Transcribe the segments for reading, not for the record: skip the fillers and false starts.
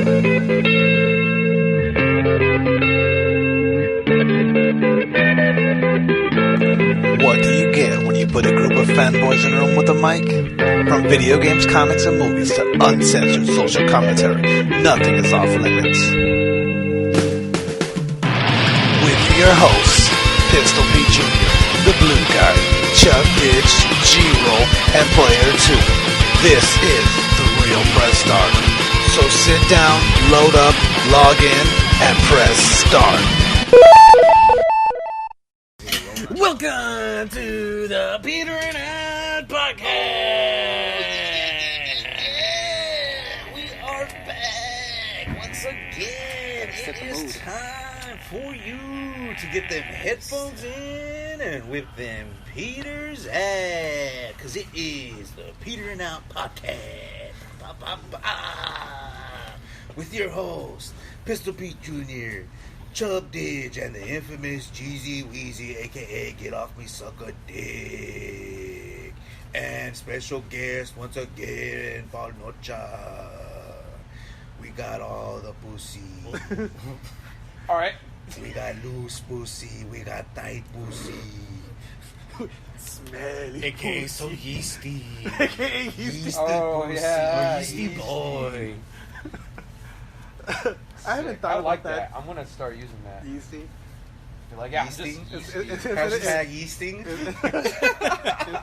What do you get when you put a group of fanboys in a room with a mic? From video games, comics, and movies to uncensored social commentary, nothing is off limits. With your hosts, Pistol Pete Jr., The Blue Guy, Chuck Ditch, G-Roll, and Player 2. This is The Real Press Start. So sit down, load up, log in, and press start. Welcome to the Peter and Ed Podcast. We are back once again. It is time for you to get them headphones in and with them Peters at, because it is the Peter and Out Podcast. With your host, Pistol Pete Jr., Chub Didge, and the infamous Jeezy Weezy, a.k.a. Get Off Me Sucker Dick. And special guest, once again, Paul Nocha. We got all the pussy. Alright. We got loose pussy. We got tight pussy. Smelly. A.k.a. so yeasty. A.k.a. Yeasty Oh, pussy. yeah. Yeasty boy. I haven't thought I like about that. I'm gonna start using that. Yeasty. You're like, yeah, Yeasting? Hashtag yeasting.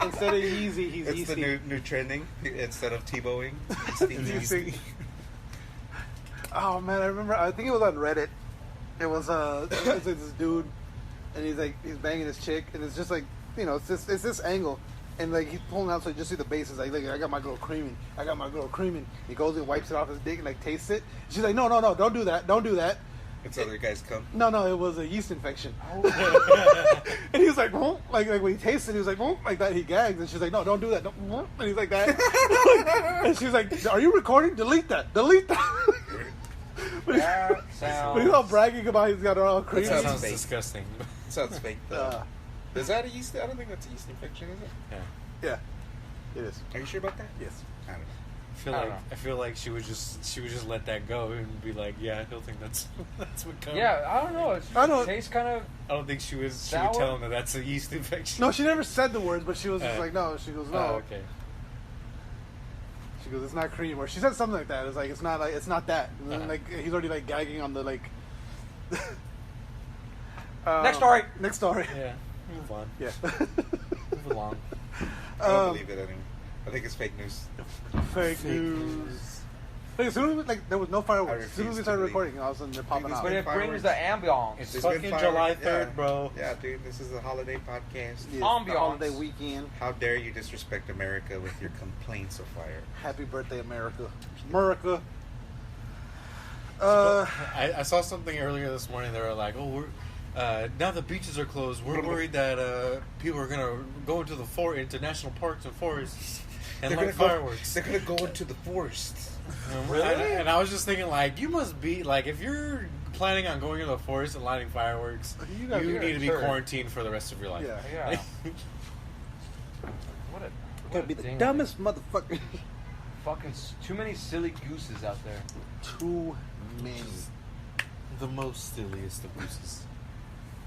Instead of Yeezy, he's It's Yeasty. the new trending. Instead of T-bowing. Yeasty. Oh man, I remember. I think it was on Reddit. It was like this dude, and he's banging his chick, and it's just like, you know, it's this angle, and like he's pulling out so you just see the bases. Like I got my girl creaming. He goes and wipes it off his dick and like tastes it. She's like, no, don't do that. It's other guys come. No, it was a yeast infection. Oh. And he was like, "Whoa," like when he tasted it, he was like, "Whoa," like that. He gags, and she's like, "No, don't do that." Don't, whoa. And he's like that. And she's like, "Are you recording? Delete that." But he's all bragging about he's got it all crazy. That sounds disgusting. Sounds fake though. Is that a yeast? I don't think that's a yeast infection, is it? Yeah, it is. Are you sure about that? Yes. I don't know. I feel like she would just let that go and be like, yeah, I don't think that's what comes. Yeah, I don't know. It tastes kind of. I don't think she would sour? tell him that that's a yeast infection. No, she never said the words, but she was just like, no. She goes, no. Oh, okay. She goes, it's not cream, or she said something like that. It's like it's not that. And then like he's already like gagging on the like. Next story. Yeah. Move on. Yeah. Move along. I don't believe it anymore. I think it's fake news. Fake news. Like, as soon as there was no fireworks. As soon as we started recording, all of a sudden they're popping out. But it brings the ambiance. It's There's fucking been July fireworks. 3rd, bro. Yeah, dude, this is a holiday podcast. Yes, the Ambiance. holiday weekend. How dare you disrespect America with your complaints of fire? Happy birthday, America. America. I saw something earlier this morning. They were like, "Oh, we're now the beaches are closed. We're worried that people are gonna go into national parks and forests and light fireworks. They're gonna go into the forest." And I was just thinking, like, you must be like, if you're planning on going into the forest and lighting fireworks, you need to be quarantined for the rest of your life. Yeah. What Gotta a be the ding. dumbest motherfucker. Fucking too many silly gooses out there. Too many. The most silliest of gooses.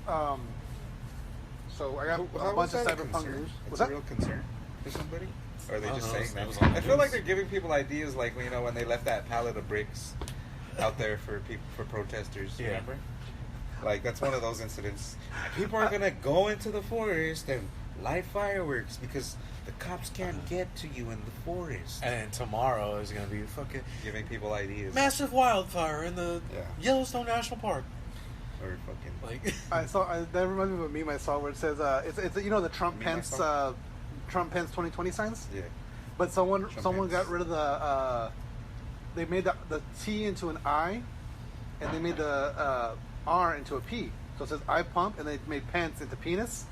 So I got How a was bunch of that a cyberpunk concern? news. It's What's a that? real concern for somebody? Or are they just saying That that? was on the I feel news. like they're giving people ideas, like, you know, when they left that pallet of bricks out there for protesters. Yeah. Remember? Like, that's one of those incidents. People are gonna go into the forest and light fireworks because the cops can't get to you in the forest. And then tomorrow is gonna be fucking Giving people ideas. massive wildfire in the Yeah. Yellowstone National Park. Or fucking. Like, That reminds me of a meme I saw where it says it's you know the Trump Meme I Pence saw? Trump Pence 2020 signs. Yeah. But someone Pence. got rid of the they made the T into an I, and they made the R into a P. So it says I pump, and they made Pence into penis.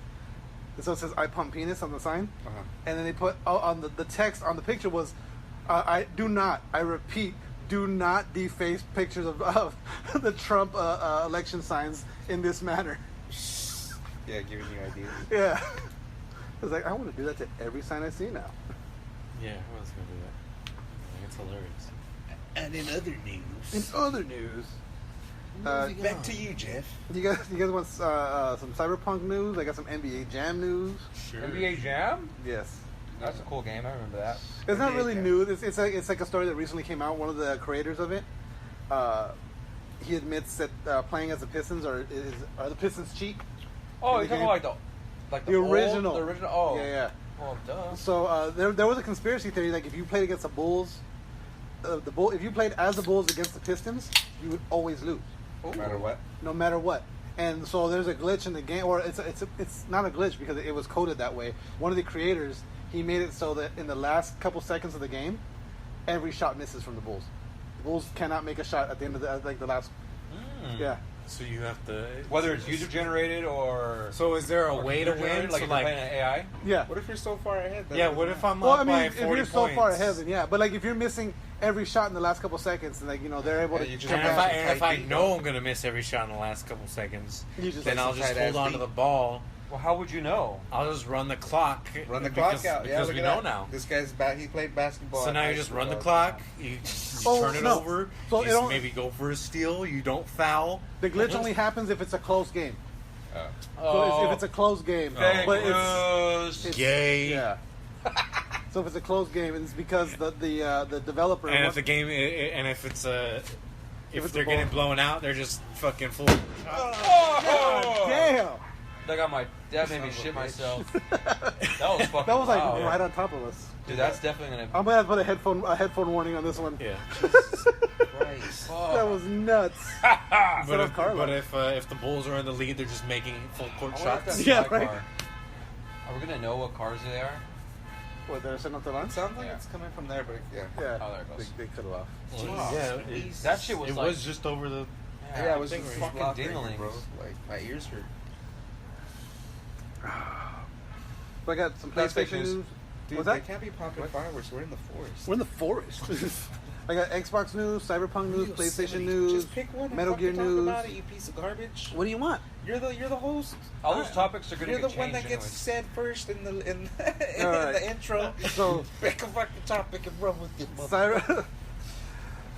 And so it says I pump penis on the sign. Uh-huh. And then they put on the text on the picture was I repeat, do not deface pictures of the Trump election signs in this manner. Yeah, giving you ideas. Yeah. I was like, I want to do that to every sign I see now. yeah, who else gonna do that? Like, it's hilarious. And in other news, back to you, Jeff. you guys want some Cyberpunk news? I got some NBA Jam news. Sure. NBA Jam? Yes. That's a cool game. I remember that. It's not NBA really Jam. new. It's like a story that recently came out. One of the creators of it, he admits that playing as the Pistons are the Pistons cheat. Oh, In you're the talking game. like The old- original. the original. Oh, Yeah. Well, duh. So there was a conspiracy theory like if you played against the Bulls, if you played as the Bulls against the Pistons, you would always lose, No matter what. no matter what. And so there's a glitch in the game, or it's not a glitch because it was coded that way. One of the creators, he made it so that in the last couple seconds of the game, every shot misses from the Bulls. The Bulls cannot make a shot at the end of the last. Yeah. So you have to. Whether it's user generated or. So is there a or way to computer win? generated, like So if you're like, playing an AI? Yeah. what if you're so far ahead? that Yeah, doesn't what if matter? I'm Well, up I mean, by if 40 you're so points? far ahead, then yeah. But like if you're missing every shot in the last couple seconds, and they're able to Yeah, you just come have back. to- And if I tight know beat. I'm going to miss every shot in the last couple seconds, You just then like I'll some just tight-ass hold on to beat. the ball. Well, how would you know? I'll just run the clock. Run the because, clock out. Yeah, because look we at know that. now. This guy's he played basketball. So at now high you just school run the all clock. time. You Oh, turn it no. over. So you it don't- maybe go for a steal. You don't foul. The glitch only happens if it's a close game. Oh. So if it's a close game, Fake but news. it's Gay. yeah. So if it's a close game, it's because the developer. And if wants- the game, and if it's a, if it's a they're getting ball. blown out, they're just fucking full. Oh! damn, That made me shit myself. That was fucking. that was like loud. right on top of us. Dude, that's definitely gonna. I'm gonna have to put a headphone warning on this one. Yeah. Christ. That was nuts. But of Carlo. if the Bulls are in the lead, they're just making full court I wonder if shots. that's Yeah, my right. car. Are we gonna know what cars they are? What, they're setting up the It lunch? sounds like Yeah. it's coming from there, but yeah. Yeah. Oh, there it goes. They cut it off. Well, yeah, That shit was it like. was just over the. Yeah, it was big just fucking fucking dinglings. bro. Like my ears hurt. So I got some That's fake PlayStation news. news. Dude, What's they that? can't be popping fireworks. We're in the forest. We're in the forest. I got Xbox news, Cyberpunk news, PlayStation Yosemite. news, Just pick one and Metal fucking Gear talk news. about it, you piece of garbage. What do you want? You're the host. All those topics are gonna You're get the one that changed gets anyways. said first in the in Alright. the intro. So Pick a fucking topic and run with it. motherfucker.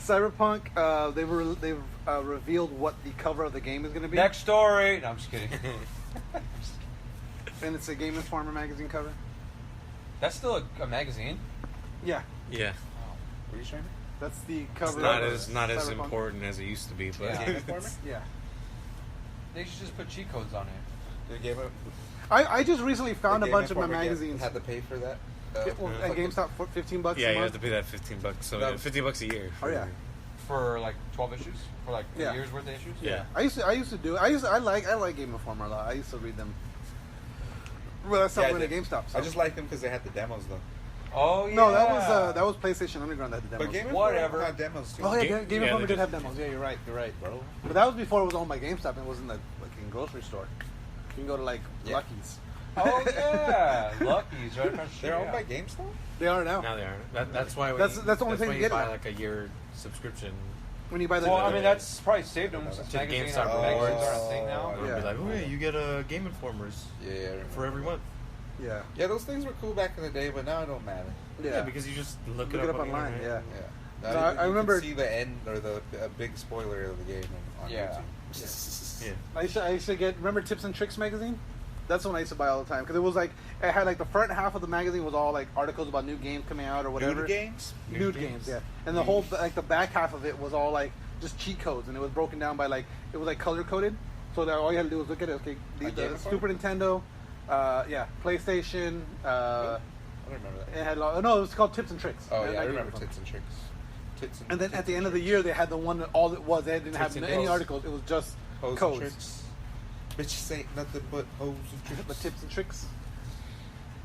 Cyberpunk, they've revealed what the cover of the game is going to be, Next story. No, I'm just kidding. and it's a Game Informer magazine cover. That's still a magazine. Yeah, Yeah, What are you showing me? that's the it's cover. not of as not as Cyberpunk. important as it used to be, but Yeah. Game Informer? Yeah, They should just put cheat codes on it. The Game I just recently found the a Game bunch of my Informer magazines. Had to pay for that. Well, at fucking- GameStop for $15 yeah, a you have month. to pay that $15. So That- $15 a year. Oh, yeah. For like 12 issues? For like Yeah. a year's worth of issues? Yeah. I used to do it. I like Game Informer a lot. I used to read them. Well, I stopped Yeah, I going to did. GameStop. So. I just liked them because they had the demos though. Oh, yeah. No, that was PlayStation Underground that had the demos. But Game Whatever. Informer had demos too. Oh yeah, Game- Game yeah, Informer they did just- have demos. Yeah, you're right, bro. But that was before it was owned by GameStop and it was in the fucking grocery store. You can go to like Yeah. Lucky's. Oh, yeah. Lucky's right across the street. They're owned yeah. by GameStop. They are now. Now they aren't. That's why. That's the only thing why you you get buy now. like a year subscription. When you buy the Well, I mean, that's probably saved them To since the magazines GameStop aren't rewards. a thing now. It'll Yeah. be like, oh yeah, you get a Game Informers Yeah, I remember. for every month. yeah, Yeah, those things were cool back in the day, but now it don't matter. yeah. because you just look Look it it up up on the online. internet. Yeah. Yeah. No, Now I you remember- can see the end or a big spoiler of the game on Yeah. YouTube. Yeah. I used to get. Remember Tips and Tricks magazine? That's the one I used to buy all the time because it was like it had like the front half of the magazine was all like articles about new games coming out or whatever. Nude games? Nude games, yeah. And the whole like the back half of it was all like just cheat codes, and it was broken down by like it was like color coded. So that all you had to do was look at it. Okay, On Game the Informer? Super Nintendo, PlayStation. I don't remember that. It had no, it was called Tips and Tricks. Oh Not yeah, I Game remember Informer. Tits and Tricks. Tits And then Tits at the and end of the Tricks. year, they had the one that all it was. They didn't have Tits and any Hoes. articles. It was just Hoes and codes. Tricks. Bitches ain't nothing but hoes and tricks. But Tips and Tricks.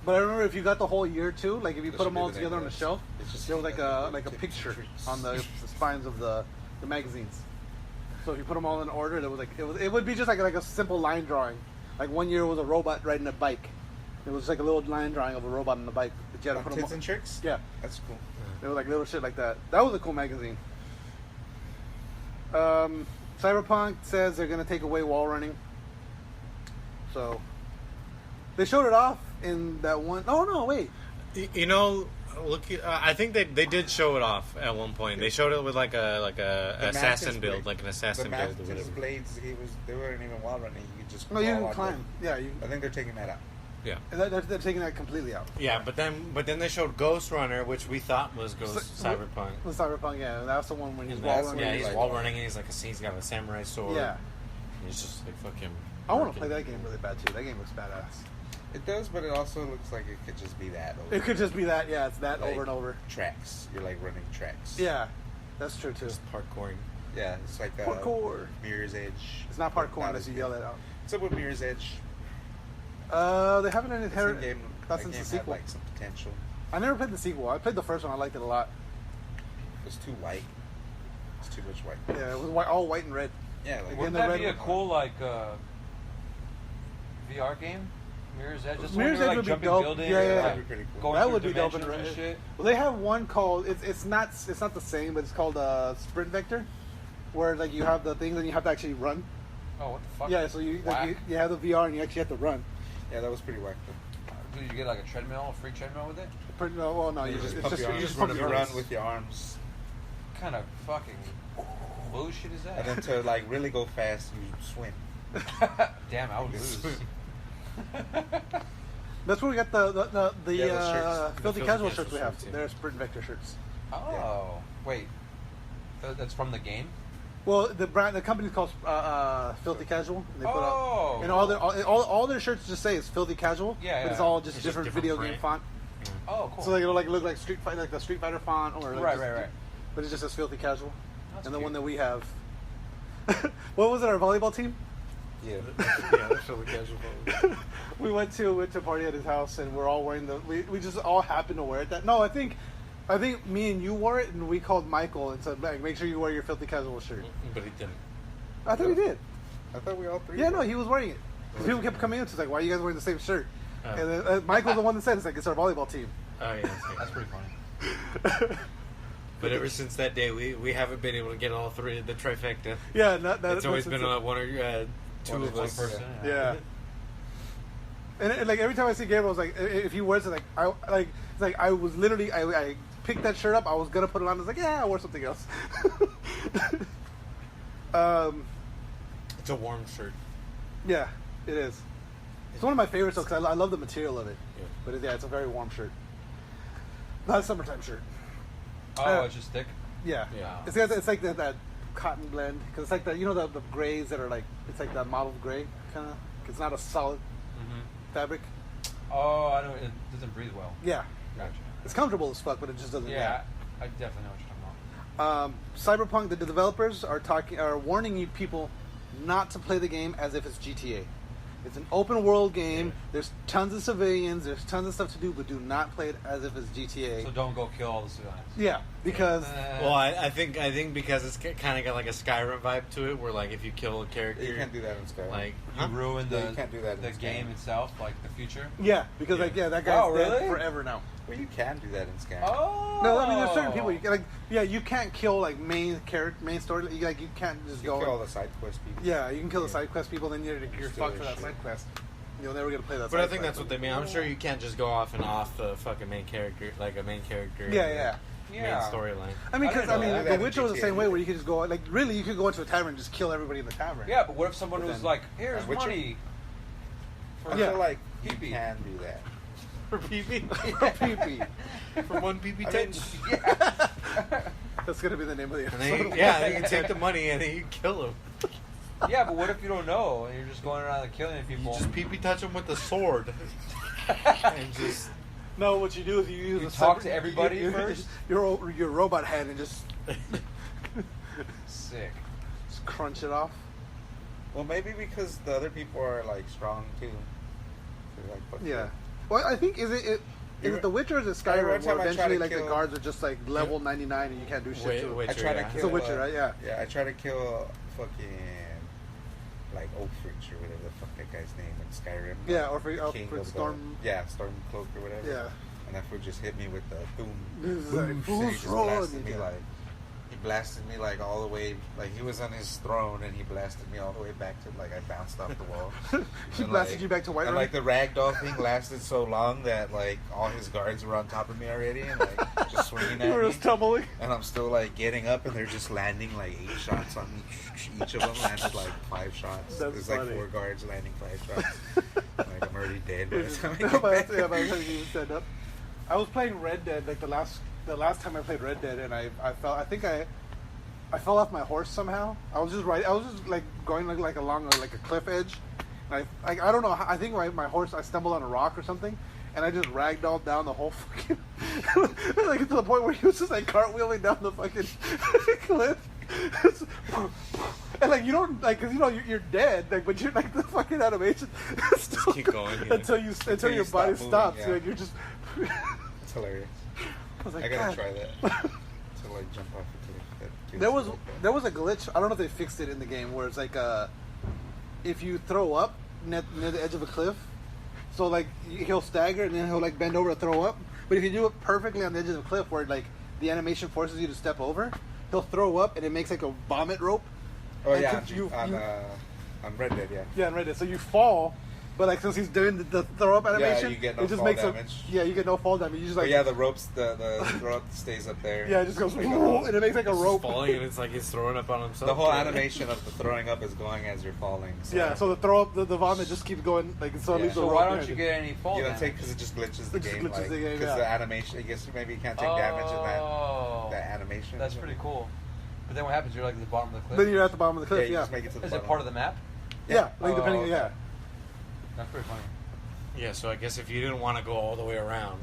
But I remember if you got the whole year too, like if you That put should them be all the name together of on the this. shelf, It's just there was like a Tips and picture Tricks. on the spines of the magazines. So if you put them all in order, there was like it would be just like a simple line drawing. Like one year was a robot riding a bike. It was like a little line drawing of a robot on the bike. But you had to On put them Tits and Tricks? Yeah, That's cool. there was like little shit like that. That was a cool magazine. Cyberpunk says they're gonna take away wall running. So they showed it off in that one. Oh no, wait. You know, I think they did show it off at one point. They showed it with like a The assassin Mantis build, blade. like an assassin The build or Mantis whatever. blades, they weren't even wall running. You could just No, you crawl can on climb. them. Yeah, you. I think they're taking that out. Yeah. They're taking that completely out. Yeah, but then they showed Ghost Runner, which we thought was Ghost Cyberpunk. With Cyberpunk, yeah, that's the one when he's And wall that's- running. yeah, he's like- wall running, and he's got a samurai sword. Yeah. And he's just like fucking. I want to working. play that game really bad too. That game looks badass. It does, but it also looks like it could just be that. Over. It could just be that, yeah. It's that Like, over and over. Tracks. You're like running tracks. Yeah, that's true too. Just parkouring. Yeah, it's like Parkour. Mirror's Edge. It's not parkour Not unless as you good. yell that out. What's up with Mirror's Edge? They haven't That inherited. game, Not that since game the had sequel. like some potential. I never played the sequel. I played the first one. I liked it a lot. It's too white. It's too much white. Yeah, it was white, all white and red. Yeah, like Again, Wouldn't the that red be a one. cool like VR game? Mirror's Edge. Just Mirror's when Edge you're, would be jumping dope. buildings, Yeah, yeah, that'd be pretty cool. going That through would be dope. dimensions And and shit. Well, they have one called it's not the same, but it's called Sprint Vector, where like you have the things and you have to actually run. Oh, what the fuck? Yeah, so you like, Whack. you have the VR and you actually have to run. Yeah, that was pretty whack. Did you get like a treadmill, a free treadmill with it? No, well, no, You you just pump your arms. pump You your run arms. with your arms, What kind of fucking bullshit is and that? then to like really go fast, you swim. Damn, I would lose. That's where we got the Yeah, those shirts. filthy The casual filthy shirts we casual have. shirts, yeah. They're Sprint Vector shirts. Oh, wait. That's from the game? Well, the company's called Filthy Casual. And they put Oh. out, and all their shirts just say it's Filthy Casual. Yeah, But it's yeah. all just It's just different different video print. game font. Oh, cool. So like it'll like look like Street Fighter, like the Street Fighter font, or like Right. But it just says Filthy Casual. That's And the cute. one that we have. What was it? Our volleyball team. Yeah. Yeah, that's really casual. We went to a party at his house, and we're all wearing we just all happened to wear it. That no, I think me and you wore it, and we called Michael and said, like, make sure you wear your Filthy Casual shirt. But he didn't. I thought he did. I thought we all three. Yeah, were. no, he was wearing it. 'Cause people kept coming in to like, why are you guys wearing the same shirt? Oh. And then Michael's the one that said it's like it's our volleyball team. Oh yeah, That's pretty funny. But ever since that day, we haven't been able to get all three the trifecta. Yeah, It's always been a one or two One of us. person. yeah. And like every time I see Gabriel, it's like if he wears it, like I was literally I picked that shirt up. I was gonna put it on. I was like, yeah, I wore something else. It's a warm shirt. Yeah, it is. It's one of my favorites though because I love the material of it. Yeah. But it's a very warm shirt. Not a summertime shirt. Oh, it's just thick? Yeah. Yeah. It's like that cotton blend because it's like the grays that are like it's like that mottled gray kind of. It's not a solid fabric. Oh, I know. It doesn't breathe well. Yeah. Gotcha. It's comfortable as fuck, but it just doesn't. Yeah, I definitely know what you're talking about. Cyberpunk, the developers are warning you people not to play the game as if it's GTA. It's an open world game. There's tons of civilians. There's tons of stuff to do, but do not play it as if it's GTA. So don't go kill all the civilians. Yeah, because Well, I think because it's kind of got like a Skyrim vibe to it, where like if you kill a character, You can't do that in Skyrim. like You ruin the, Yeah, you can't do that in the this game game. itself, like the future. that guy's Wow, dead really? forever now. Well, you can do that in Skyrim. Oh! No, I mean there's certain people you can't kill like main story. You can't just You go. kill all the side quest people. Yeah, you can kill the side quest people, then you're Still fucked for that shit. side quest. You'll never get to play that. But I side think quest. that's what they mean. I'm sure you can't just go off and off the fucking main character, like a main character. Yeah. Main Yeah. storyline. I mean, I didn't because know that. The Witcher was the GTA. same way, where you could just go like really, you could go into a tavern and just kill everybody in the tavern. Yeah, but what if someone But was then- like, here's Witcher? money? I Yeah. feel like you PP. can do that. For PP. PP. For one PP I mean, touch. That's gonna be the name of the And episode. then you can take the money and then you kill him. Yeah, but what if you don't know and you're just going around and killing You people? just PP touch him with the sword. And just No, what you do is you use You a talk separate- to everybody you- first? Your robot hand and just Sick. crunch it off. Well, maybe because the other people are like strong too. They're like, fuck Yeah. Well, I think is it The Witcher or is it Skyrim? Every Where time I try eventually to like the kill- guards are just like level 99 and you can't do shit Wait, to them. wait. I try to Yeah. kill. It's a Witcher, right? Yeah. Yeah, I try to kill fucking like Oakridge or whatever the fuck that guy's name in Skyrim. Yeah, or for King for of the- Storm. Yeah, Stormcloak or whatever. Yeah. And that fool just hit me with the boom. This is like, And he "Who's just wrong?" blasted me Yeah. like. blasted me like all the way. Like he was on his throne and he blasted me all the way back to like I bounced off the wall. He blasted you back to White And Room? like the ragdoll thing lasted so long that like all his guards were on top of me already and like just swinging at You were me. just tumbling. And I'm still like getting up and they're just landing like 8 shots on me. Each of them landed like 5 shots. That's There's funny. like 4 guards landing 5 shots. Like I'm already dead by the time I by get back. the time you even stand up. I was playing Red Dead like the last time I played Red Dead, and I fell off my horse somehow. I was just like going like along like a cliff edge, and I don't know. I think my horse, I stumbled on a rock or something, and I just ragdolled down the whole fucking like to the point where he was just like cartwheeling down the fucking cliff. And like you don't like, cause you know you're dead, like, but you're like the fucking animation still keep going, yeah. until your you body stop moving, stops. yeah. Like you're just. It's hilarious. I was like, I gotta God. try that. To like jump off the cliff. That feels There like was a glitch. I don't know if they fixed it in the game where it's like if you throw up near the edge of a cliff, so like he'll stagger and then he'll like bend over to throw up. But if you do it perfectly on the edge of the cliff where like the animation forces you to step over, he'll throw up and it makes like a vomit rope. Oh And yeah, you- on Red Dead, yeah. Yeah, and right there. So you fall, but like since he's doing the throw up animation, you get no it just fall makes damage. you get no fall damage. You just But like yeah, the ropes, the rope stays up there. yeah, it just goes Like a whole- and it makes like a He's rope. falling and it's like he's throwing up on himself. The whole animation of the throwing up is going as you're falling. So Yeah, so the throw up, the vomit just keeps going like so. It Yeah. leaves the So rope why don't behind you it. get any fall you don't damage? take because it just glitches the It just game. glitches Like, the game, because yeah. the animation, I guess maybe you can't take damage in that animation. That's pretty cool. But then what happens? You're like at the bottom of the cliff. Then you're at the bottom of the Yeah, cliff. you Yeah, just make it to the Is bottom. it part of the map? yeah, like Oh, depending. okay. Yeah, That's pretty funny. Yeah, so I guess if you didn't want to go all the way around,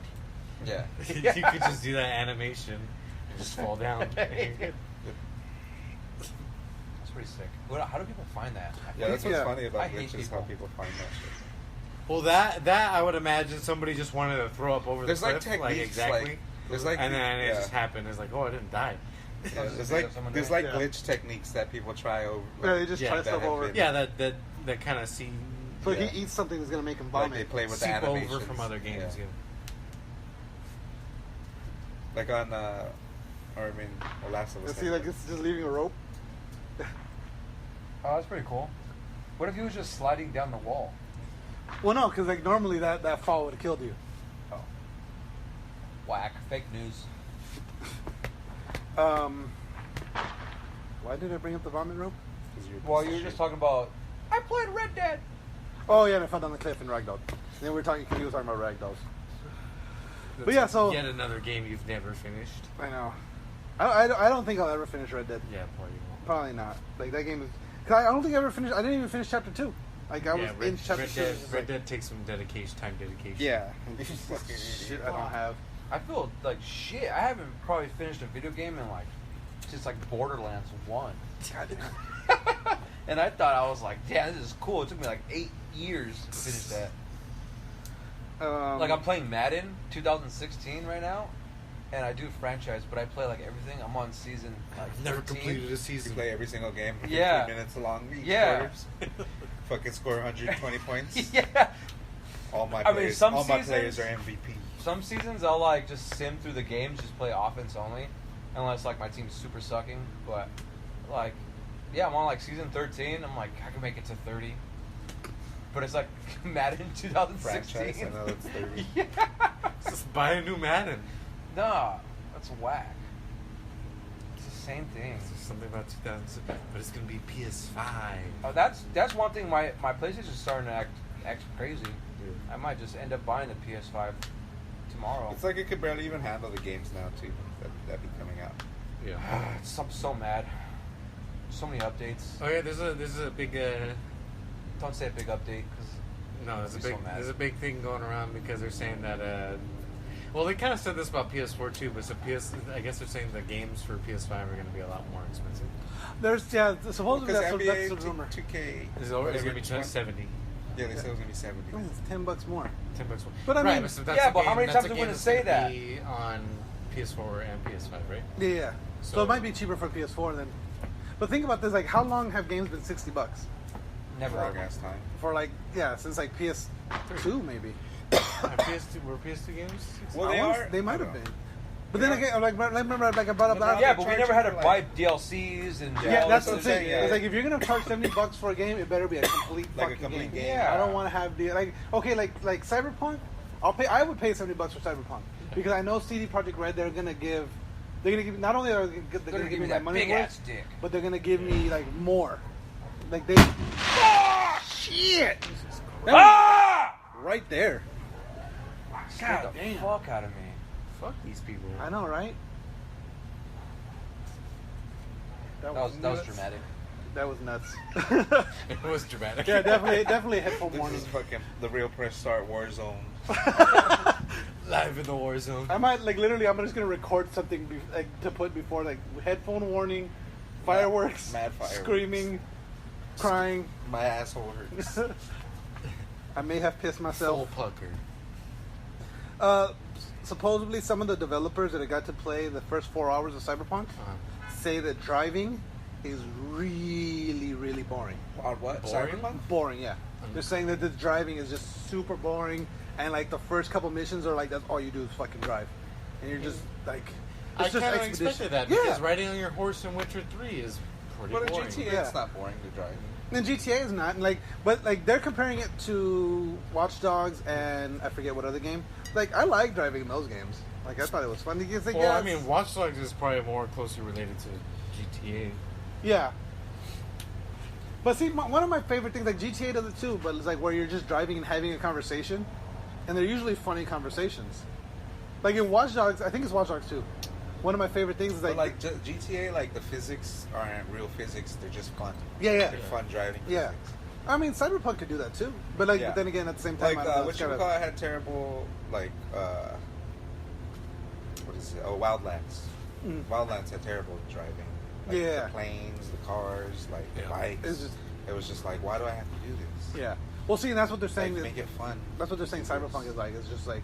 Yeah. you could just do that animation and just fall down. That's pretty sick. How do people find that? Yeah, that's what's Yeah. funny I about hate glitches, how people. people find that shit. Well, that I would imagine somebody just wanted to throw up over There's the like cliff, techniques, exactly. like there's like and then it yeah. just happened. It's like, oh, I didn't die. Yeah, there's Just like someone there's doing like it. Yeah. glitch techniques that people try over. yeah, they just Yeah, try that stuff have over. been- Yeah, that kind of see So Yeah. he eats something that's gonna make him Like vomit. they play with the seep animations over from other games. Yeah. Like on, or I mean, The Last of Us. See, like it's just leaving a rope. Oh, that's pretty cool. What if he was just sliding down the wall? Well, no, because like normally that fall would have killed you. Oh. Whack. Fake news. Why did I bring up the vomit rope? Well, you were just talking about, I played Red Dead. Oh yeah, and I fell down the cliff in Ragdoll. Then we were talking. He was talking about Ragdolls. But yeah, so yet another game you've never finished. I know. I don't think I'll ever finish Red Dead. Yeah, probably won't. Probably not. Like that game is. Cause I don't think I ever finished. I didn't even finish chapter 2. Like I was Yeah, in chapter 2. Red it's just Dead like, takes some time dedication. yeah. Shit, I don't have. I feel like shit. I haven't probably finished a video game in like, just like Borderlands 1. And I thought I was like, damn, this is cool. It took me like 8 years to finish that. Like I'm playing Madden 2016 right now, and I do franchise, but I play like everything. I'm on season like I've never 13. completed a You season. play every single game. For Yeah. 15 minutes long. Each Yeah. quarters. Fucking score 120 points. Yeah. All my I mean, players. some all my seasons- players are MVP. Some seasons I'll like just sim through the games, just play offense only, unless like my team's super sucking. But like, yeah, I'm on like season 13. I'm like, I can make it to 30. But it's like Madden 2016. Franchise, I know it's 30. Yeah. Just buy a new Madden. Nah, that's whack. It's the same thing. It's just something about 2000, but it's gonna be PS5. Oh, that's one thing. My PlayStation's starting to act crazy. I might just end up buying the PS5 tomorrow. It's like it could barely even handle the games now too. That be coming out. Yeah. I'm so mad. So many updates. Oh yeah, there's a big Don't say a big update because no, I'll be so mad. there's a big thing going around because they're saying that well, they kind of said this about PS4 too, but I guess they're saying the games for PS5 are going to be a lot more expensive. There's supposedly Because that's NBA the rumor. 2K. It's whatever, going to be 70. Yeah, they said it was going to be 70. Oh, it's $10 more. $10 more. But I right, mean- so that's Yeah, a but how game- many that's times a are we game gonna that's say gonna that? be on PS4 and PS5, right? Yeah. So So- it might be cheaper for PS4 than. But think about this: like, how long have games been $60 Never. For our gas time. for? Like, yeah, since like PS2 maybe. PS2 were PS2 games? Well, I they wanna- are. They I might don't have know. been. But then again, like remember, like I brought up last. Yeah, but we never had to like- buy DLCs and Yeah, all that's this the other thing. shit, yeah. It's like if you're gonna charge $70 for a game, it better be a complete Like a fucking complete game. game. Yeah. I don't want to have the like. Okay, like Cyberpunk, I would pay $70 for Cyberpunk because I know CD Projekt Red they're gonna give not only are they gonna give me my that money big worth, ass dick. but they're gonna give me like more. Like they. Oh shit! That was right there. Scared God the damn. fuck out of me. Fuck these people. I know, right? That was nuts. dramatic. That was nuts. It was dramatic. Yeah, definitely a headphone This warning. is fucking the real press start war zone. Live in the war zone. I might literally. I'm just gonna record something to put before headphone warning, fireworks, Mad fireworks. screaming, crying. My asshole hurts. I may have pissed Soul myself. pucker. Supposedly, some of the developers that I got to play the first 4 hours of Cyberpunk say that driving is really, really boring. On what? Boring? Cyberpunk? Boring, yeah. They're saying that the driving is just super boring, and like the first couple missions are like that's all you do is fucking drive, and you're just like. I It's just kind of expedition. expected that Yeah. because riding on your horse in Witcher 3 is pretty But in boring. GTA, Yeah. it's not boring to drive. And GTA is not, and but they're comparing it to Watch Dogs and I forget what other game. Like I like driving in those games. Like I thought it was fun. It's like, Well, yeah, I mean, Watch Dogs is probably more closely related to GTA. yeah. But see, one of my favorite things, like GTA does it too, but it's like where you're just driving and having a conversation, and they're usually funny conversations. Like in Watch Dogs, I think it's Watch Dogs too. One of my favorite things is But like, GTA, like the physics aren't real physics; they're just fun. Yeah, yeah. They're fun driving. yeah. Physics. I mean, Cyberpunk could do that too, but like, Yeah. but then again, at the same time, Like I don't know, what it's you kinda- call it had terrible what is it? Oh, Wildlands. Mm. Wildlands had terrible driving. Like Yeah. the planes, the cars, like the Yeah. bikes. It's just- it was just like, why do I have to do this? Yeah. Well, see, and that's what they're Like, saying. make it fun. That's what they're saying. Cyberpunk is like. It's just like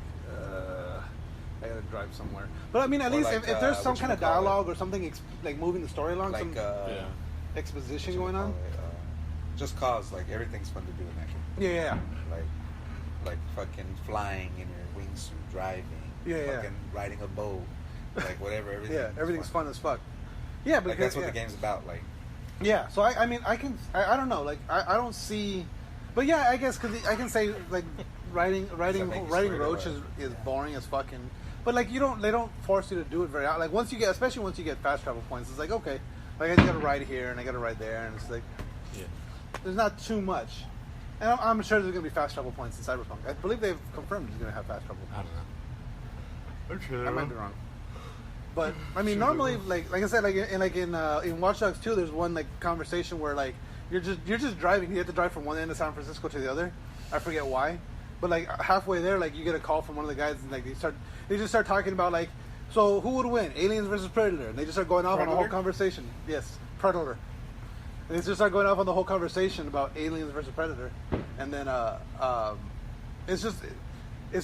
I gotta drive somewhere. But I mean, at Or least like, if there's some kind of whatchamacallit? dialogue or something like moving the story along, Like some Yeah. exposition going on. Just cause like everything's fun to do in that game. Yeah, Like fucking flying in your wingsuit, driving. Yeah, yeah. Fucking riding a boat. Like whatever. yeah. Everything. Yeah, everything's fun as fuck. Yeah, but Like that's what yeah. the game's about. Like Yeah, so I mean, I don't know, like I don't see, but yeah, I guess because I can say like riding make you swear roach to is boring as fucking. But like they don't force you to do it very like especially once you get fast travel points, it's like okay, like I just gotta ride here and I gotta ride there and it's like Yeah. there's not too much, and I'm sure there's gonna be fast travel points in Cyberpunk. I believe they've confirmed it's gonna have fast travel. I don't know. I'm sure I might be wrong. But I mean, normally, like I said, in Watch Dogs 2, there's one like conversation where like you're just driving. You have to drive from one end of San Francisco to the other. I forget why, but like halfway there, like you get a call from one of the guys, and like they just start talking about like, so who would win, aliens versus Predator? And they just start going off on the whole Predator? conversation. Yes, Predator. And they just start going off on the whole conversation about aliens versus Predator, and then it's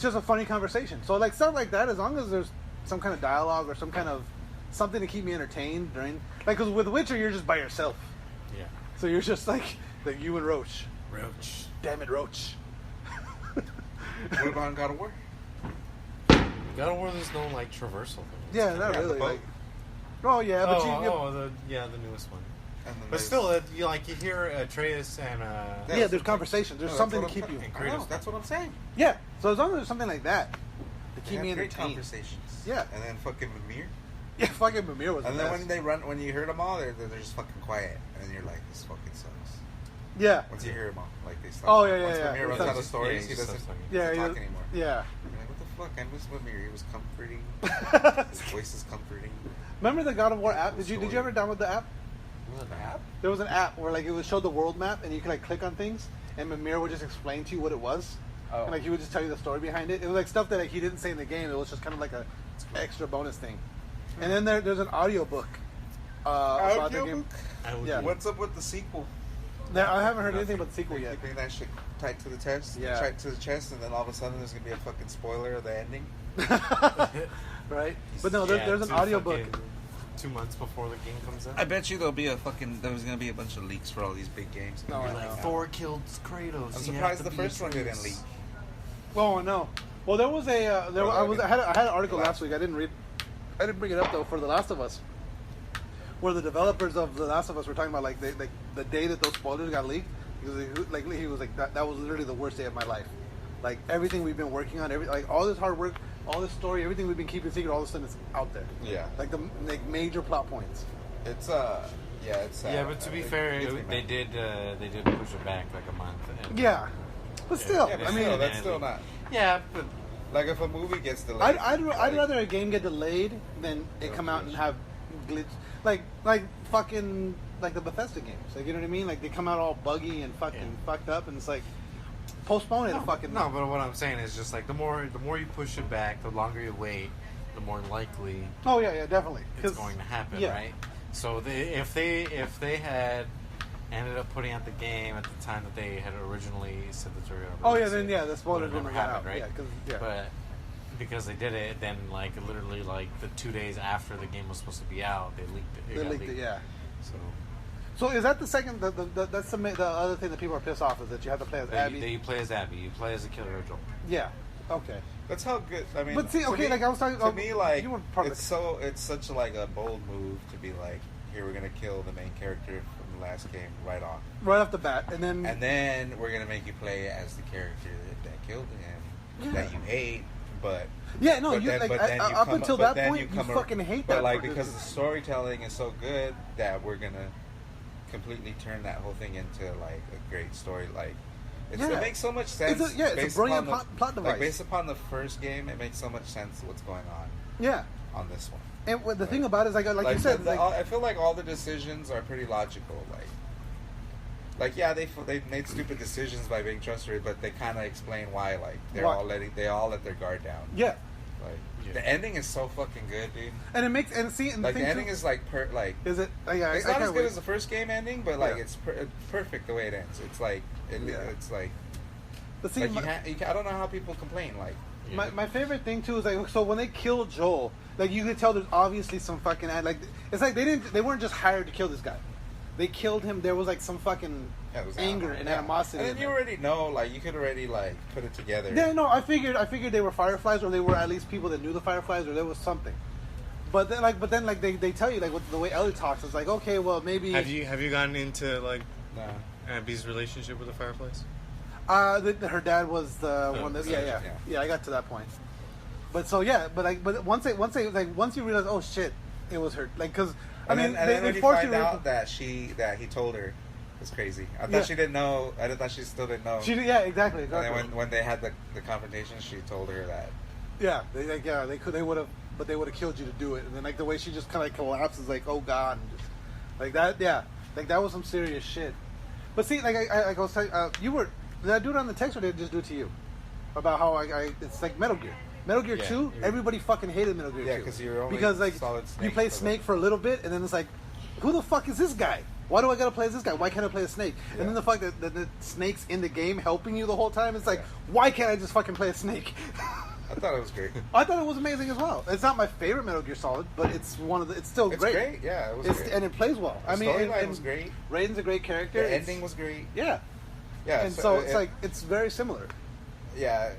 just a funny conversation. So like stuff like that, as long as there's some kind of dialogue or some kind of something to keep me entertained during, like, because with Witcher you're just by yourself, Yeah. so you're just like you and Roach. Roach. Damn it, Roach. what about in God of War? God of War, there's no like traversal thing. Yeah, not Yeah, the really. boat. Like, oh yeah, but the newest one. And then But there's- still, you hear Atreus and yeah, there's conversations. There's No, something to that's what keep you. I'm- I know, that's what I'm saying. Yeah, so as long as there's something like that to They keep have me great entertained. conversations. Yeah. And then fucking Mimir. Yeah, fucking Mimir was. And the then best. when you hear them all, they're just fucking quiet, and you're like, this fucking sucks. Yeah. Once you hear them all, like they stop. Oh, yeah, Once yeah, Mimir yeah. runs out of He stories, he he just doesn't, stops talking. Yeah, doesn't yeah, talk anymore. yeah. You're like, what the fuck? I miss Mimir. He was comforting. His voice is comforting. Remember the God of War app? Did you ever download the app? Was it an app? There was an app where like it would show the world map and you could like click on things and Mimir would just explain to you what it was. Oh. And like he would just tell you the story behind it. It was like stuff that like, he didn't say in the game. It was just kind of like a extra bonus thing. And then there's an audiobook about the game. Yeah. What's up with the sequel? I haven't heard anything about the sequel They're yet. keeping that shit tight to the chest. Yeah. Tight to the chest, and then all of a sudden there's gonna be a fucking spoiler of the ending. Right? But no, there's an audiobook. 2 months before the game comes out. I bet you there's gonna be a bunch of leaks for all these big games. No, I You're know. like, Thor killed Kratos. I'm he surprised had the to first be one didn't Atreus. leak. Oh no. Well, there was a I had an article last week. I didn't read I didn't bring it up though for The Last of Us, where the developers of The Last of Us were talking about like the day that those spoilers got leaked. He was like that was literally the worst day of my life. Like everything we've been working on, like all this hard work, all this story, everything we've been keeping secret, all of a sudden it's out there. Yeah. Like the major plot points. It's it's Yeah, but to be fair, they did push it back like a month. And, Yeah, but still, Yeah, but I mean, still, that's still not. Yeah, but Like if a movie gets delayed, I'd rather a game get delayed than it come out and have glitch like fucking like the Bethesda games. Like you know what I mean? Like they come out all buggy and fucking fucked up, and it's like postpone it. No, but what I'm saying is just like the more you push it back, the longer you wait, the more likely Oh yeah, definitely. it's going to happen, yeah. right? So if they had ended up putting out the game at the time that they had originally said that they were going to Oh yeah, release then it, yeah, the spoilers would never have got out, happened, right? Yeah, But because they did it, then like literally like the 2 days after the game was supposed to be out, they leaked it. they leaked it. Yeah. So So is that the second? That's the other thing that people are pissed off is that you have to play as Abby. you play as Abby. You play as a killer Joel. Yeah. Okay. That's how good. I mean, But see, to okay, me- like I was talking. to me, like you were part of it's such like a bold move to be like, here we're gonna kill the main character from the last game right off, right off the bat, and then we're gonna make you play as the character that killed him, Yeah. that you hate, but yeah, no, but you then- like but then you up come- until but that then point, you come ar- fucking hate but that. like part. because the storytelling is so good that we're gonna completely turn that whole thing into like a great story. Like it makes so much sense. It's a based brilliant upon plot device. Like based upon the first game, it makes so much sense what's going on yeah, on this one. and the thing about it is like you said, I feel like all the decisions are pretty logical. Like yeah, they made stupid decisions by being trustworthy, but they kind of explain why. Like they all let their guard down. yeah, Like the ending is so fucking good, dude. and it makes and see and Like the the thing ending too, is like is it? Yeah, it's I not can't as good wait. as the first game ending, but like Yeah. it's perfect the way it ends. It's like it's like But see, I don't know how people complain. Like my favorite thing too is like so when they kill Joel, like you could tell there's obviously some fucking like it's like they weren't just hired to kill this guy. They killed him. There was like some fucking it was anger and animosity. And then you already know, like you could already like put it together. Yeah, no, I figured they were Fireflies, or they were at least people that knew the Fireflies, or there was something. But then they tell you like with the way Ellie talks, it's like okay, well maybe. Have you gotten into like No. Abby's relationship with the Fireflies? Her dad was the one that yeah, I got to that point. But so yeah, but once you realize, oh shit, it was her, like because I mean then when they you forced find you to- out that he told her, it's crazy. I thought she didn't know. I thought she still didn't know. exactly. And then when they had the confrontation, she told her that. Yeah, they would have, but they would have killed you to do it. And then like the way she just kind of collapses, like oh god, and just, like that. Yeah, like that was some serious shit. But see, like I was telling you were did I do it on the text or did I just do it to you about how it's like Metal Gear. Metal Gear 2, everybody fucking hated Metal Gear 2. Yeah, because you're only because like solid Snake you play for Snake for a little bit, and then it's like, who the fuck is this guy? Why do I gotta play as this guy? Why can't I play as Snake? Yeah. And then the fact that the Snake's in the game helping you the whole time, it's like, Yeah. why can't I just fucking play as Snake? I thought it was great. I thought it was amazing as well. It's not my favorite Metal Gear Solid, but it's it's still It's great. great. Yeah, it was great. And it plays well. The I mean, storyline and was great. Raiden's a great character. The ending was great. Yeah. Yeah, And so it's like it's very similar. Yeah,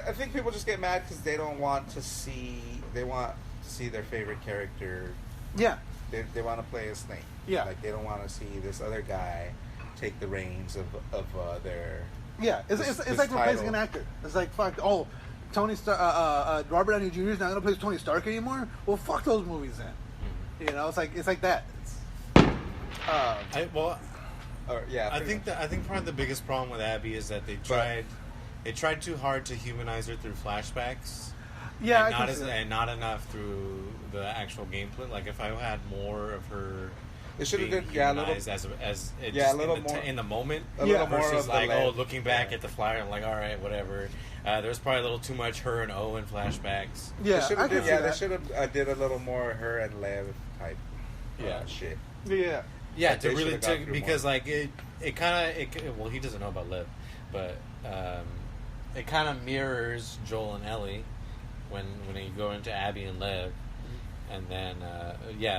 I think people just get mad because they don't want to see. They want to see their favorite character. Yeah. They want to play as Snake. Yeah. Like they don't want to see this other guy take the reins of their. Yeah, it's this like replacing title. an actor. It's like fuck. Oh, Tony Stark, Robert Downey Jr. is not gonna play Tony Stark anymore. Well, fuck those movies then. Mm-hmm. You know, it's like that. Yeah, I think part of the biggest problem with Abby is that they tried too hard to humanize her through flashbacks. Yeah, and I can see that. and not enough through the actual gameplay. Like if I had more of her, They should have being did a little. humanized as Yeah, just a little in the more- in the moment, A little more versus of the like lens. looking back Yeah. at the flyer and like all right, whatever. There's probably a little too much her and Owen flashbacks. Yeah, They should I have can did, see yeah, that. they should have did a little more her and Lev type. Yeah. Shit. Yeah. Yeah, Like, to they really should've gone through because more. like it kind of well he doesn't know about Liv, but it kind of mirrors Joel and Ellie when you go into Abby and Liv, and then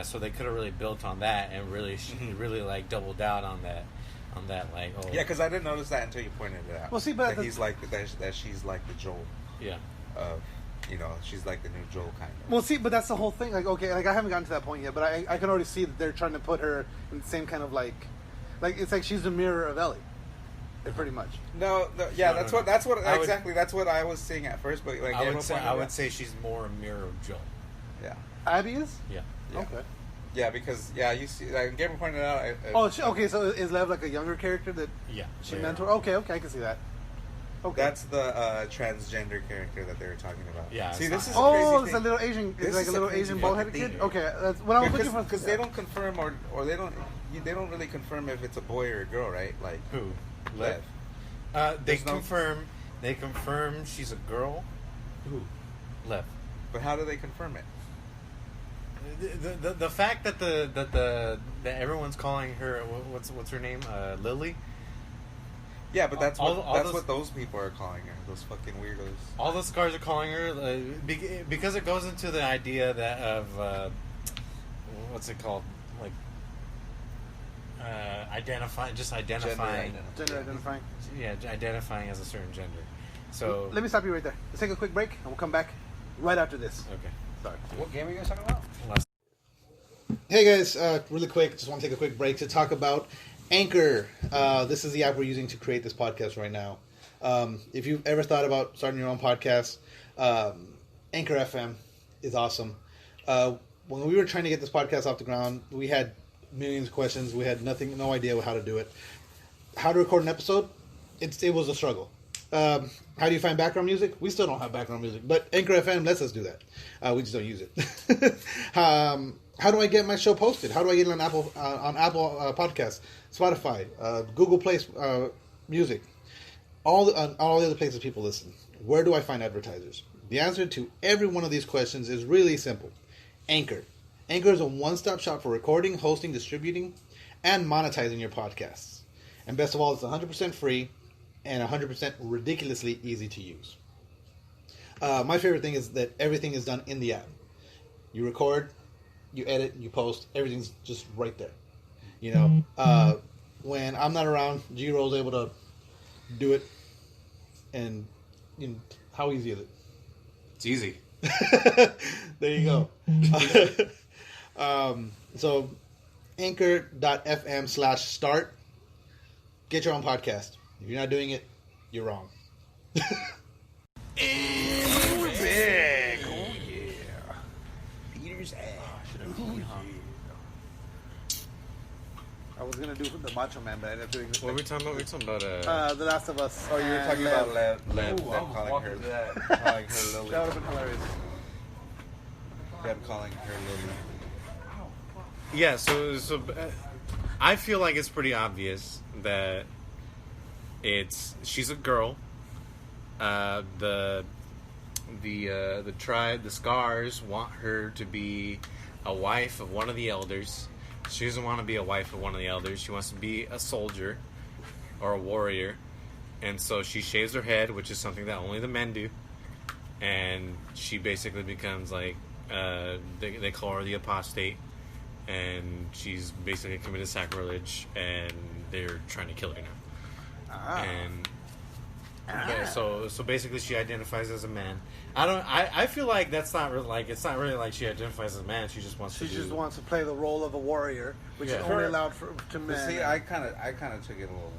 so they could have really built on that and really really like doubled down on that like oh Yeah, because I didn't notice that until you pointed it out. Well, see, but that he's like that she's like the Joel yeah of You know, she's like the new Joel kind of. Well, see, but that's the whole thing. Like, okay, like I haven't gotten to that point yet, but I can already see that they're trying to put her in the same kind of like it's like she's the mirror of Ellie, pretty much. No, yeah, that's what that's what I was saying at first, but like I would say she's more a mirror of Joel. Yeah, Abby is. Yeah. Okay. Yeah, because you see, like Gabriel pointed out. Okay. So is Lev like a younger character that she mentored? Okay, I can see that. Okay. That's the transgender character that they were talking about. Yeah. See, this is it's a little Asian. It's like a little Asian bald-headed kid. Okay, that's what I was looking for. Because they don't confirm or they don't really confirm if it's a boy or a girl, right? Like who? Lev. They confirm. They confirm she's a girl. Who? Lev. But how do they confirm it? The fact that that everyone's calling her what's her name Lily. Yeah, but that's what those people are calling her. Those fucking weirdos. All the scars are calling her because it goes into the idea that of what's it called, like identifying. Gender identifying. Yeah, identifying as a certain gender. So let me stop you right there. Let's take a quick break, and we'll come back right after this. Okay. Sorry. What game are you guys talking about? Hey guys, really quick, just want to take a quick break to talk about Anchor. This is the app we're using to create this podcast right now. If you've ever thought about starting your own podcast, Anchor FM is awesome. When we were trying to get this podcast off the ground, we had millions of questions. We had no idea how to do it. How to record an episode? It was a struggle. How do you find background music? We still don't have background music, but Anchor FM lets us do that. We just don't use it. How do I get my show posted? How do I get it on Apple Podcasts, Spotify, Google Play Music, all the other places people listen? Where do I find advertisers? The answer to every one of these questions is really simple. Anchor. Anchor is a one-stop shop for recording, hosting, distributing, and monetizing your podcasts. And best of all, it's 100% free and 100% ridiculously easy to use. My favorite thing is that everything is done in the app. You record, you edit, you post, everything's just right there. You know, when I'm not around, G-Roll's able to do it. And how easy is it? it's easy. There you go. So anchor.fm/start. Get your own podcast. If you're not doing it, you're wrong. And we're back. Oh yeah. Peter's ass. I was gonna do the Macho Man, but I ended up doing. What were we talking about? We were talking about The Last of Us. Oh, you were talking about Lev Ooh, I was calling walking her to that. calling her Lily. That would have been hilarious. Them calling her Lily. Yeah, so I feel like it's pretty obvious that she's a girl. The tribe, the Scars, want her to be a wife of one of the elders. She doesn't want to be a wife of one of the elders. She wants to be a soldier or a warrior, and so she shaves her head, which is something that only the men do. And she basically becomes like they call her the apostate. And she's basically committed sacrilege, and they're trying to kill her now. And so basically, she identifies as a man. I feel like that's not really like it's not really like she identifies as a man. She just wants to play the role of a warrior, which is only allowed to men. See, I kind of took it a little.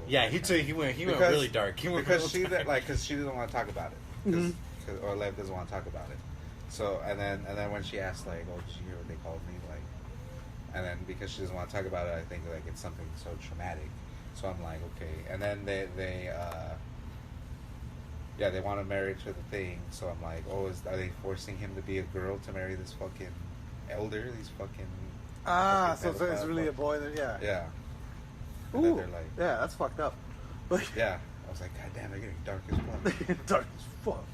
Yeah, he went really dark. Because she doesn't want to talk about it, or Lev doesn't want to talk about it. So and then when she asked like, oh, did you hear what they called me? Like, and then because she doesn't want to talk about it, I think like it's something so traumatic. So I'm like, okay. And then they want to marry to the thing. So I'm like, oh, are they forcing him to be a girl to marry this fucking elder? These fucking so it's really a boy. Yeah. Ooh, then they're like, yeah, that's fucked up. Yeah, I was like, God damn, they're getting dark as fuck. Dark as fuck.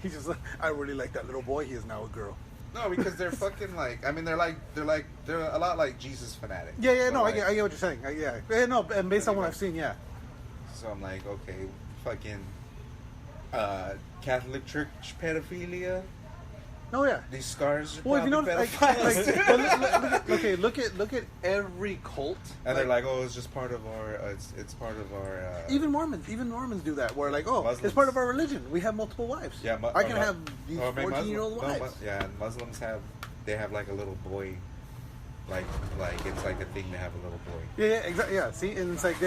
He's just like, I really like that little boy. He is now a girl. No, because they're fucking like. I mean, they're a lot like Jesus fanatics. Yeah. So No, like, I get what you're saying. Yeah. No, and based on what I've seen, yeah. So I'm like, okay, fucking Catholic Church pedophilia. Oh yeah. These scars. Are Well, if you probably notice, look at every cult. and they're like, oh, it's just part of our. It's part of our. Even Mormons do that. Where like, oh, Muslims. it's part of our religion. We have multiple wives. Yeah, I can have these 14-year-old wives. Yeah, and Muslims have like a little boy. Like it's like a thing to have a little boy. Yeah, exactly. Yeah, see, and it's like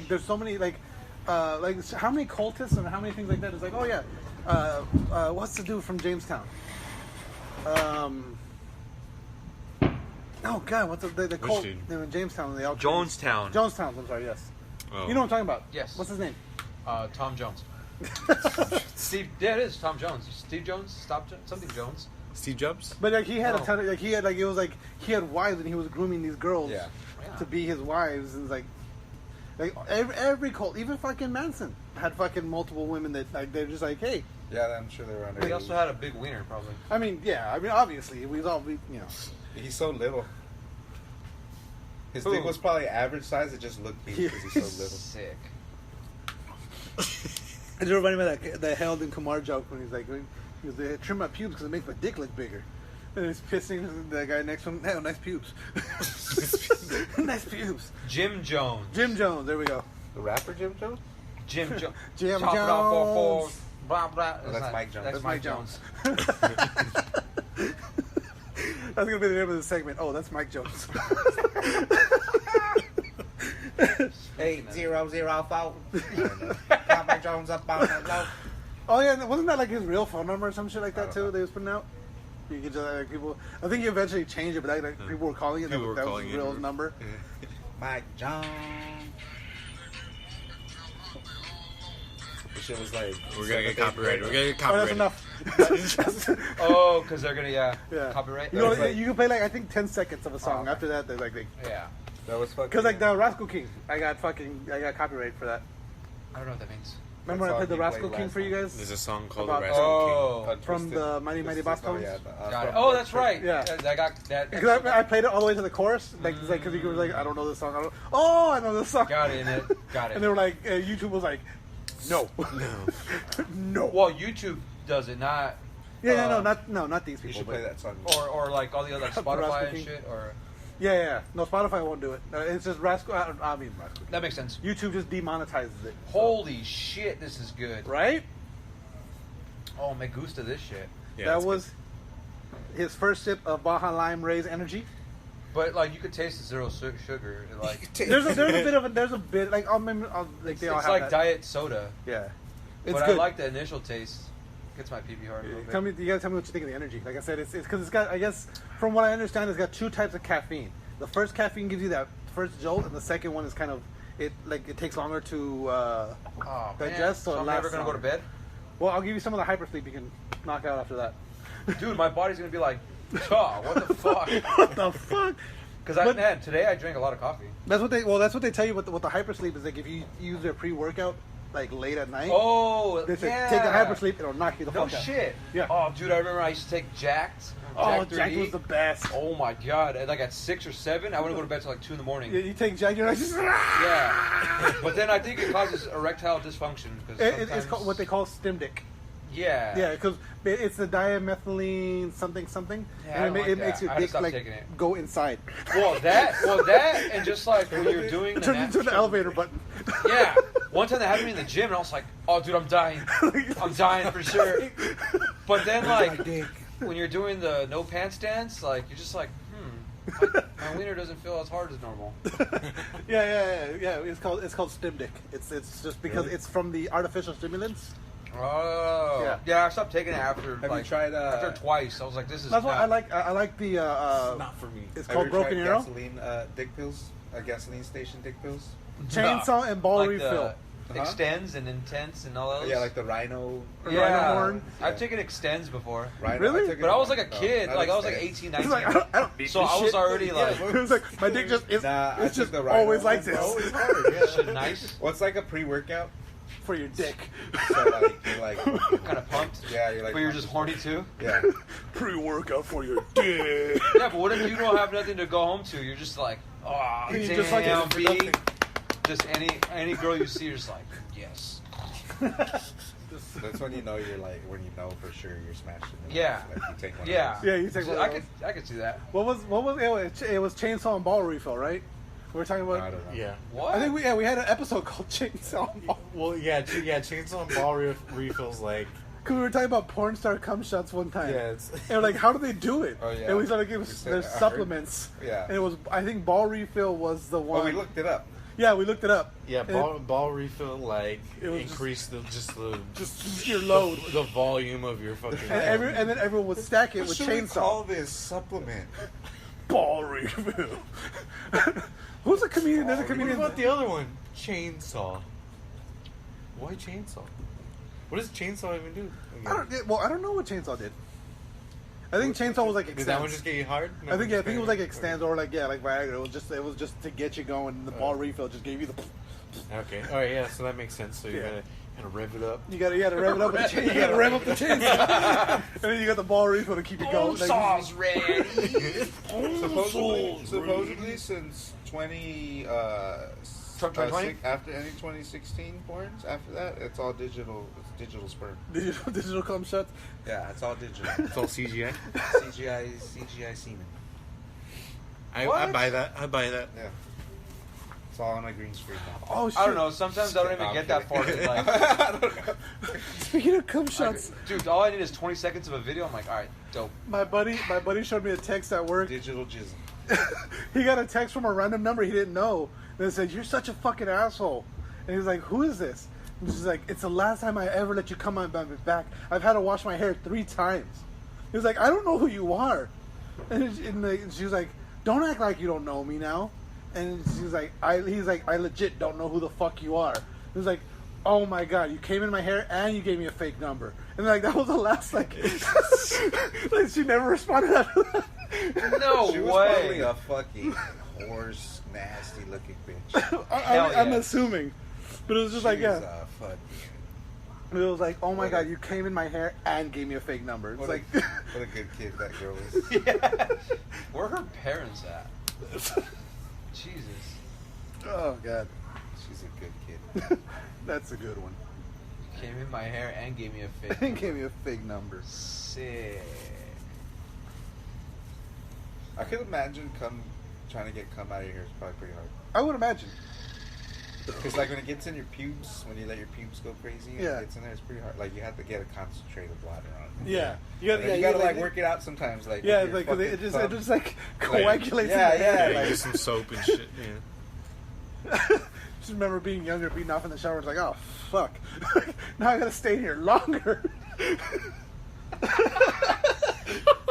there's so many like how many cultists and how many things like that. It's like, oh yeah, what's the dude from Jamestown? Oh God, what's the cult dude? in Jamestown? They all Jonestown. Jonestown. I'm sorry. Yes. Oh. You know what I'm talking about? Yes. What's his name? Tom Jones. Steve. Yeah, it is Tom Jones. Steve Jones. Something Jones. Steve Jobs? But like he had No. a ton of he had wives and he was grooming these girls Yeah. to be his wives, and it's like every cult, even fucking Manson had fucking multiple women that like they're just like, hey. Yeah, I'm sure they were under. He also had a big wiener, probably. I mean, obviously we you know. He's so little. His Who? dick was probably average size. It just looked big because he's so little. Sick. It reminded me of that Harold and Kumar joke when he's like, they trim my pubes because it makes my dick look bigger. And he's pissing the guy next to him. Hey, nice pubes. Nice pubes. Jim Jones. Jim Jones. There we go. The rapper Jim Jones? Jim Jones. Jim Top it off for Jones. blah blah. Oh, that's Mike Jones. That's That's Mike Mike Jones. That's gonna be the name of the segment. Oh, that's Mike Jones. 8004. Got Mike Jones up on that low. Oh yeah, wasn't that like his real phone number or some shit like I that don't too? know. They was putting out. You could just like people. I think he eventually changed it, but like people were calling it. People were that was calling his it. real number. Mike Jones. The shit was like. We're gonna get copyrighted. We're gonna get Oh, that's copyrighted. enough. Oh, because they're gonna Yeah. copyright. You know, That was like- you can play like I think 10 seconds of a song. okay. After that, they're like, Yeah. That was fucking. because like the Rascal King, I got copyright for that. I don't know what that means. Remember when I That's played the all he Rascal played King last for you time. guys? There's a song called About- The Rascal Oh. From the Mighty Mighty Boss Tones? Yeah, Got it. Oh, that's right. Yeah. I got that. Because I played it all the way to the chorus, like because you were like, I don't know this song. I know this song. Got it. Got it. And they were like, YouTube was like, no, no. Well, YouTube does it, not. Not these You people. should play but- that song. Or like all the other like The Spotify Rascal and King. shit. Or Yeah. No, Spotify won't do it. It's just Rascal. I mean, Rascal. that makes sense. YouTube just demonetizes it. So- Holy shit, this is good. right? Oh, me gusta this shit. Yeah, that it's was his first sip of Baja Lime Ray's energy. But like you could taste the zero sugar. Like There's a bit like like they all it's have like that. diet soda. Yeah, it's But good. I like the initial taste. Gets my pee hard a little bit. Tell me, you gotta tell me what you think of the energy. Like I said, it's because it's got. I guess from what I understand, it's got two types of caffeine. The first caffeine gives you that first jolt, and the second one is kind of it takes longer to Oh, digest. man. So it I'm lasts never gonna go to longer. bed. Well, I'll give you some of the hypersleep you can knock out after that. Dude, my body's gonna be like, what the fuck? What the fuck? Because But- today I drank a lot of coffee. That's what they tell you. What the hypersleep is like. If you use their pre-workout like late at night, Oh, they say yeah. take a hypersleep. It'll knock you the No fuck out. shit. Yeah. Oh, dude, I remember I used to take Jacked. Oh, Jack Jack 3D. was the best. Oh my god! Like at 6 or 7, I wouldn't go to bed till like 2 in the morning. Yeah, you take Jack, you're like, Yeah. But then I think it causes erectile dysfunction because it's sometimes- called what they call stim dick. Yeah. Yeah, because it's the diamethylene something, Yeah, I and don't it like makes that. your I had to dick stop like taking it. go inside. Well, that, and just like when you're doing It the turns into an elevator button. Yeah. One time they had me in the gym, and I was like, "Oh, dude, I'm dying. I'm dying for sure." But then, like, when you're doing the no pants dance, like you're just like, my wiener doesn't feel as hard as normal. yeah. It's called stim dick. It's just because Really? it's from the artificial stimulants. Oh. Yeah. I stopped taking it after Have like you tried? after twice. I was like, "This is That's why not." I like the It's not for me. it's Have called you Broken tried Arrow, gasoline dick pills? Gasoline station dick pills? chainsaw and ball like refill. the extends and intense and all those. Yeah, like the Rhino. Rhino horn. I've taken extends before. Rhino. Really? took it But I was like a once, kid. not Like I was like extends. 18, It's 19. like I don't need So this I was shit. already like, It was like my dick just Nah, I it's took just the Rhino. always like this Always hard, yeah. shit nice, Well, it's like a pre-workout. for your dick. So like you're like, kind of pumped. yeah, you're like. But you're just horny too. Yeah. Pre-workout for your dick. Yeah, but what if you don't have nothing to go home to? You're just like, oh, You damn, just like it, B. nothing. Just any girl you see, you're just like, yes. That's when you know you're like when you know for sure you're smashing. Yeah. Like you take one. Yeah. Of those. Yeah, you take one. I could see that. What was it was chainsaw and ball refill, right? We were talking about. I don't know. Yeah. What? I think we had an episode called Chainsaw and Ball. Well, yeah, chainsaw and ball refills like. Because we were talking about porn star cum shots one time. Yeah, it's. And we're like, how do they do it? Oh, yeah. And we started We giving said- their I heard- supplements. Yeah. And it was, I think ball refill was the one. Oh, we looked it up. Yeah, we looked it up. Yeah, And ball refill like It was increase just your load. the volume of your fucking. And then everyone would stack it with Should we call chainsaw. this supplement? Ball refill. Who's a comedian? There's a What comedian. about the other one? Chainsaw. Why chainsaw? What does chainsaw even do? I don't know what chainsaw did. I think chainsaw was like Did that one extends. just get you hard? I think it was like extends or like Viagra. It was just to get you going. And the ball refill just gave you the. Okay. All right. Yeah. So that makes sense. So you Yeah. gotta rev it up. You gotta rev it up. With the you gotta rev up the chainsaw, and then you got the ball refill to keep it going. Saw's ready. Supposedly since 2020 after any 2016 porns after that it's all digital. It's digital sperm. Digital cum shots. Yeah, it's all digital. It's all CGI. CGI semen. I buy that. Yeah. It's all on a green screen now. Oh shit! I don't know. Sometimes I don't even get that far. In life. I don't know. Speaking of cum shots, Dude, all I need is 20 seconds of a video. I'm like, all right, dope. my buddy showed me a text at work. Digital jism. He got a text from a random number he didn't know. And it said, "You're such a fucking asshole." And he's like, "Who is this?" And she's like, "It's the last time I ever let you come on my back. I've had to wash my hair 3 times." He was like, "I don't know who you are." And she was like, "Don't act like you don't know me now." And she's like, he's like, "I legit don't know who the fuck you are." He was like, "Oh my god, you came in my hair and you gave me a fake number." And like that was the last like, like she never responded after that. No She was probably way. a fucking horse, nasty looking bitch. I'm yeah. assuming, but it was just like, She's yeah. a fucking. It was like, oh my What god, a- you came in my hair and gave me a fake number. It's What, like, what a good kid that girl is. Yeah. Where are her parents at? Jesus. oh god, She's a good kid. that's a good one. Came in my hair and gave me a fake. And gave me a fake number. Sick. I could imagine trying to get cum out of your hair is probably pretty hard. I would imagine. Because like when it gets in your pubes, when you let your pubes go crazy, and Yeah. it gets in there, it's pretty hard. Like you have to get a concentrated water on it. Yeah, You gotta like work it out sometimes. Like Yeah, with your like 'cause it fucking just thumb. like coagulates. yeah, in the yeah, hair. like- Use some soap and shit. Yeah. Just remember being younger, beating off in the shower. It's like, oh fuck, now I gotta stay here longer.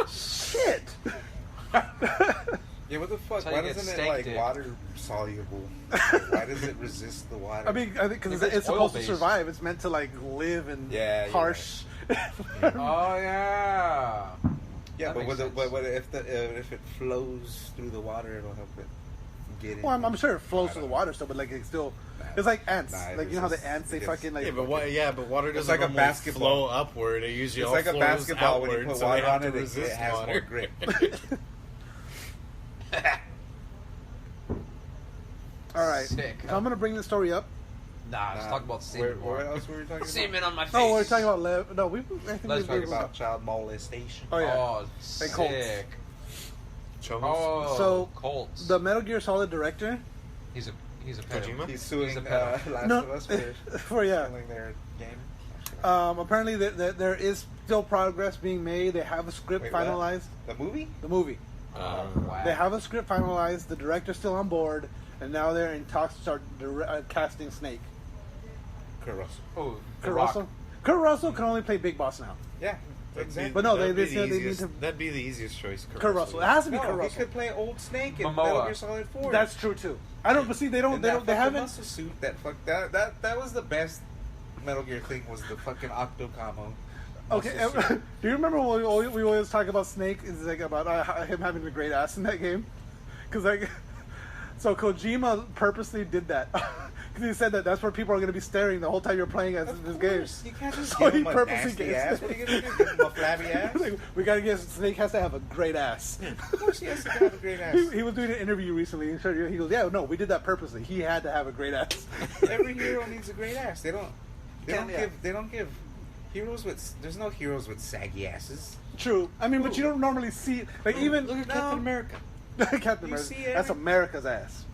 Shit. Yeah, what the fuck? That's how Why you get doesn't it steak like dick. water soluble? Why does it resist the water? I think because If it's it's supposed to oil-based. survive. It's meant to like live in Yeah, you're harsh. Oh yeah. yeah, that but makes sense. what if it flows through the water, it'll help it get in. Well, I'm sure it flows I through don't the water still, but like it's still, it's like ants. Nah, it like you know how the resists- ants they it fucking like. Yeah, but water doesn't like a normally basketball. flow upward. It usually It's all like a flows basketball when you outward, put so they water have on to it, it resist has water. more grip. All right, Sick. so I'm gonna bring this story up. Nah, let's talk about semen more. What else were we talking about? Semen on my face. No, we're talking about no. I think Let's we talk Talking about child molestation. Oh yeah. Oh, Hey, Colts. sick. Chomos? Oh, So, Colts. the Metal Gear Solid director. He's a Kojima? He's suing He's a pedo. Last No, of Us for for yeah. killing their game. Apparently, there is still progress being made. They have a script Wait, what? finalized. The movie? The movie. Wow. They have a script finalized. The director's still on board, and now they're in talks to start casting Snake. Kurt Russell. Oh, The Kurt Rock. Russell. Kurt Russell can only play Big Boss now. Yeah, That'd exactly. But no, that'd they be said the they need easiest- to. That'd be the easiest choice. Kurt Russell. It has to be Kurt No, he Russell. could play Old Snake in Momoa. Metal Gear Solid 4. That's true too. I don't. But see, they don't. And They that don't. They fucking haven't. muscle suit. That was the best Metal Gear thing. Was the fucking Octocamo. Okay, muscle suit. do you remember when we always talk about Snake? Is like about him having a great ass in that game, because like, so Kojima purposely did that because he said that's where people are going to be staring the whole time you're playing as Of this game. course, you can't just So give he him a purposely nasty gets ass. What are you gonna do? Give him a flabby ass? Like, we gotta get Snake has to have a great ass. Of course, he has to have a great ass. He was doing an interview recently. And he goes, "Yeah, no, we did that purposely. He had to have a great ass." Every hero needs a great ass. They don't Yeah. give There's no heroes with saggy asses. True. I mean, but you don't normally see like even Look at Captain America. Captain You America. see That's every- America's ass.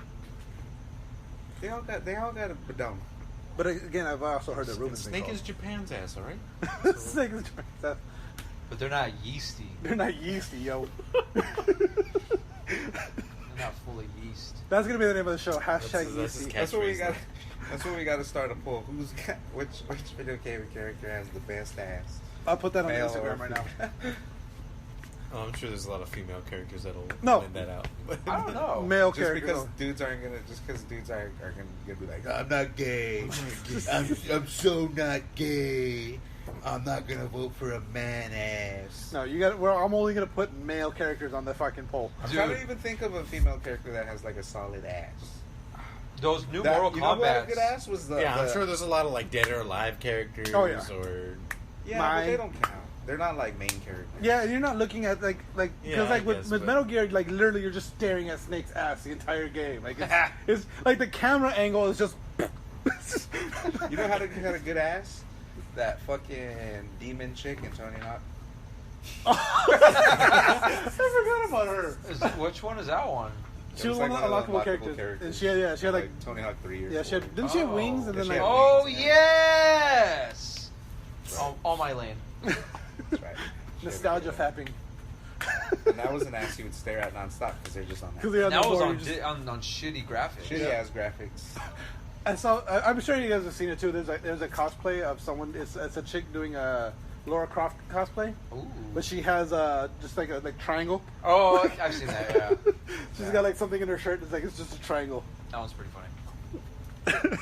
They all got a badum. But again, I've also heard that Ruben's been Snake called. is Japan's ass, all right? Snake is Japan's ass. But they're not yeasty. They're not yeasty, yo. They're not full of yeast. That's gonna be the name of the show. Hashtag That's his yeasty. That's what we catchphrase got. now. That's what we got to start a poll. Which video game character has the best ass? I'll put that on Male Instagram or right now. Oh, I'm sure there's a lot of female characters that'll No. win that out. I don't know. Male Just character. because no. dudes aren't gonna, just because dudes are gonna be like, I'm not gay. I'm so not gay. I'm not gonna vote for a man ass. No, you got. Well, I'm only gonna put male characters on the fucking poll. I'm Dude. trying to even think of a female character that has like a solid ass. Those new That, Mortal you know what a Kombat. good ass was the. Yeah, I'm the- sure there's a lot of like dead or alive characters. Oh, yeah. Or Yeah, Mine. but they don't count. They're not like main characters. Yeah, you're not looking at like because Yeah, like I with, guess, with but- Metal Gear, like literally you're just staring at Snake's ass the entire game. Like it's like the camera angle is just. You know how to had a good ass? That fucking demon chick in Tony Hawk. I forgot about her. Which one is that one? She was one of the unlockable characters. And she had like Tony Hawk 3 or yeah, she had, 4. didn't she have wings and Yeah, then she like had Oh wings, yeah. yes! All my lane. That's right. She had nostalgia wings. fapping. And that was an ass you would stare at nonstop because they're just on Because that. they had That the was board, on, you just- on shitty graphics. Shitty ass graphics. I saw. I'm sure you guys have seen it too. There's a cosplay of someone. It's a chick doing a Laura Croft cosplay, Ooh. but she has just like a triangle. Oh, I've seen that. Yeah, She's got like something in her shirt. It's just a triangle. that one's pretty funny.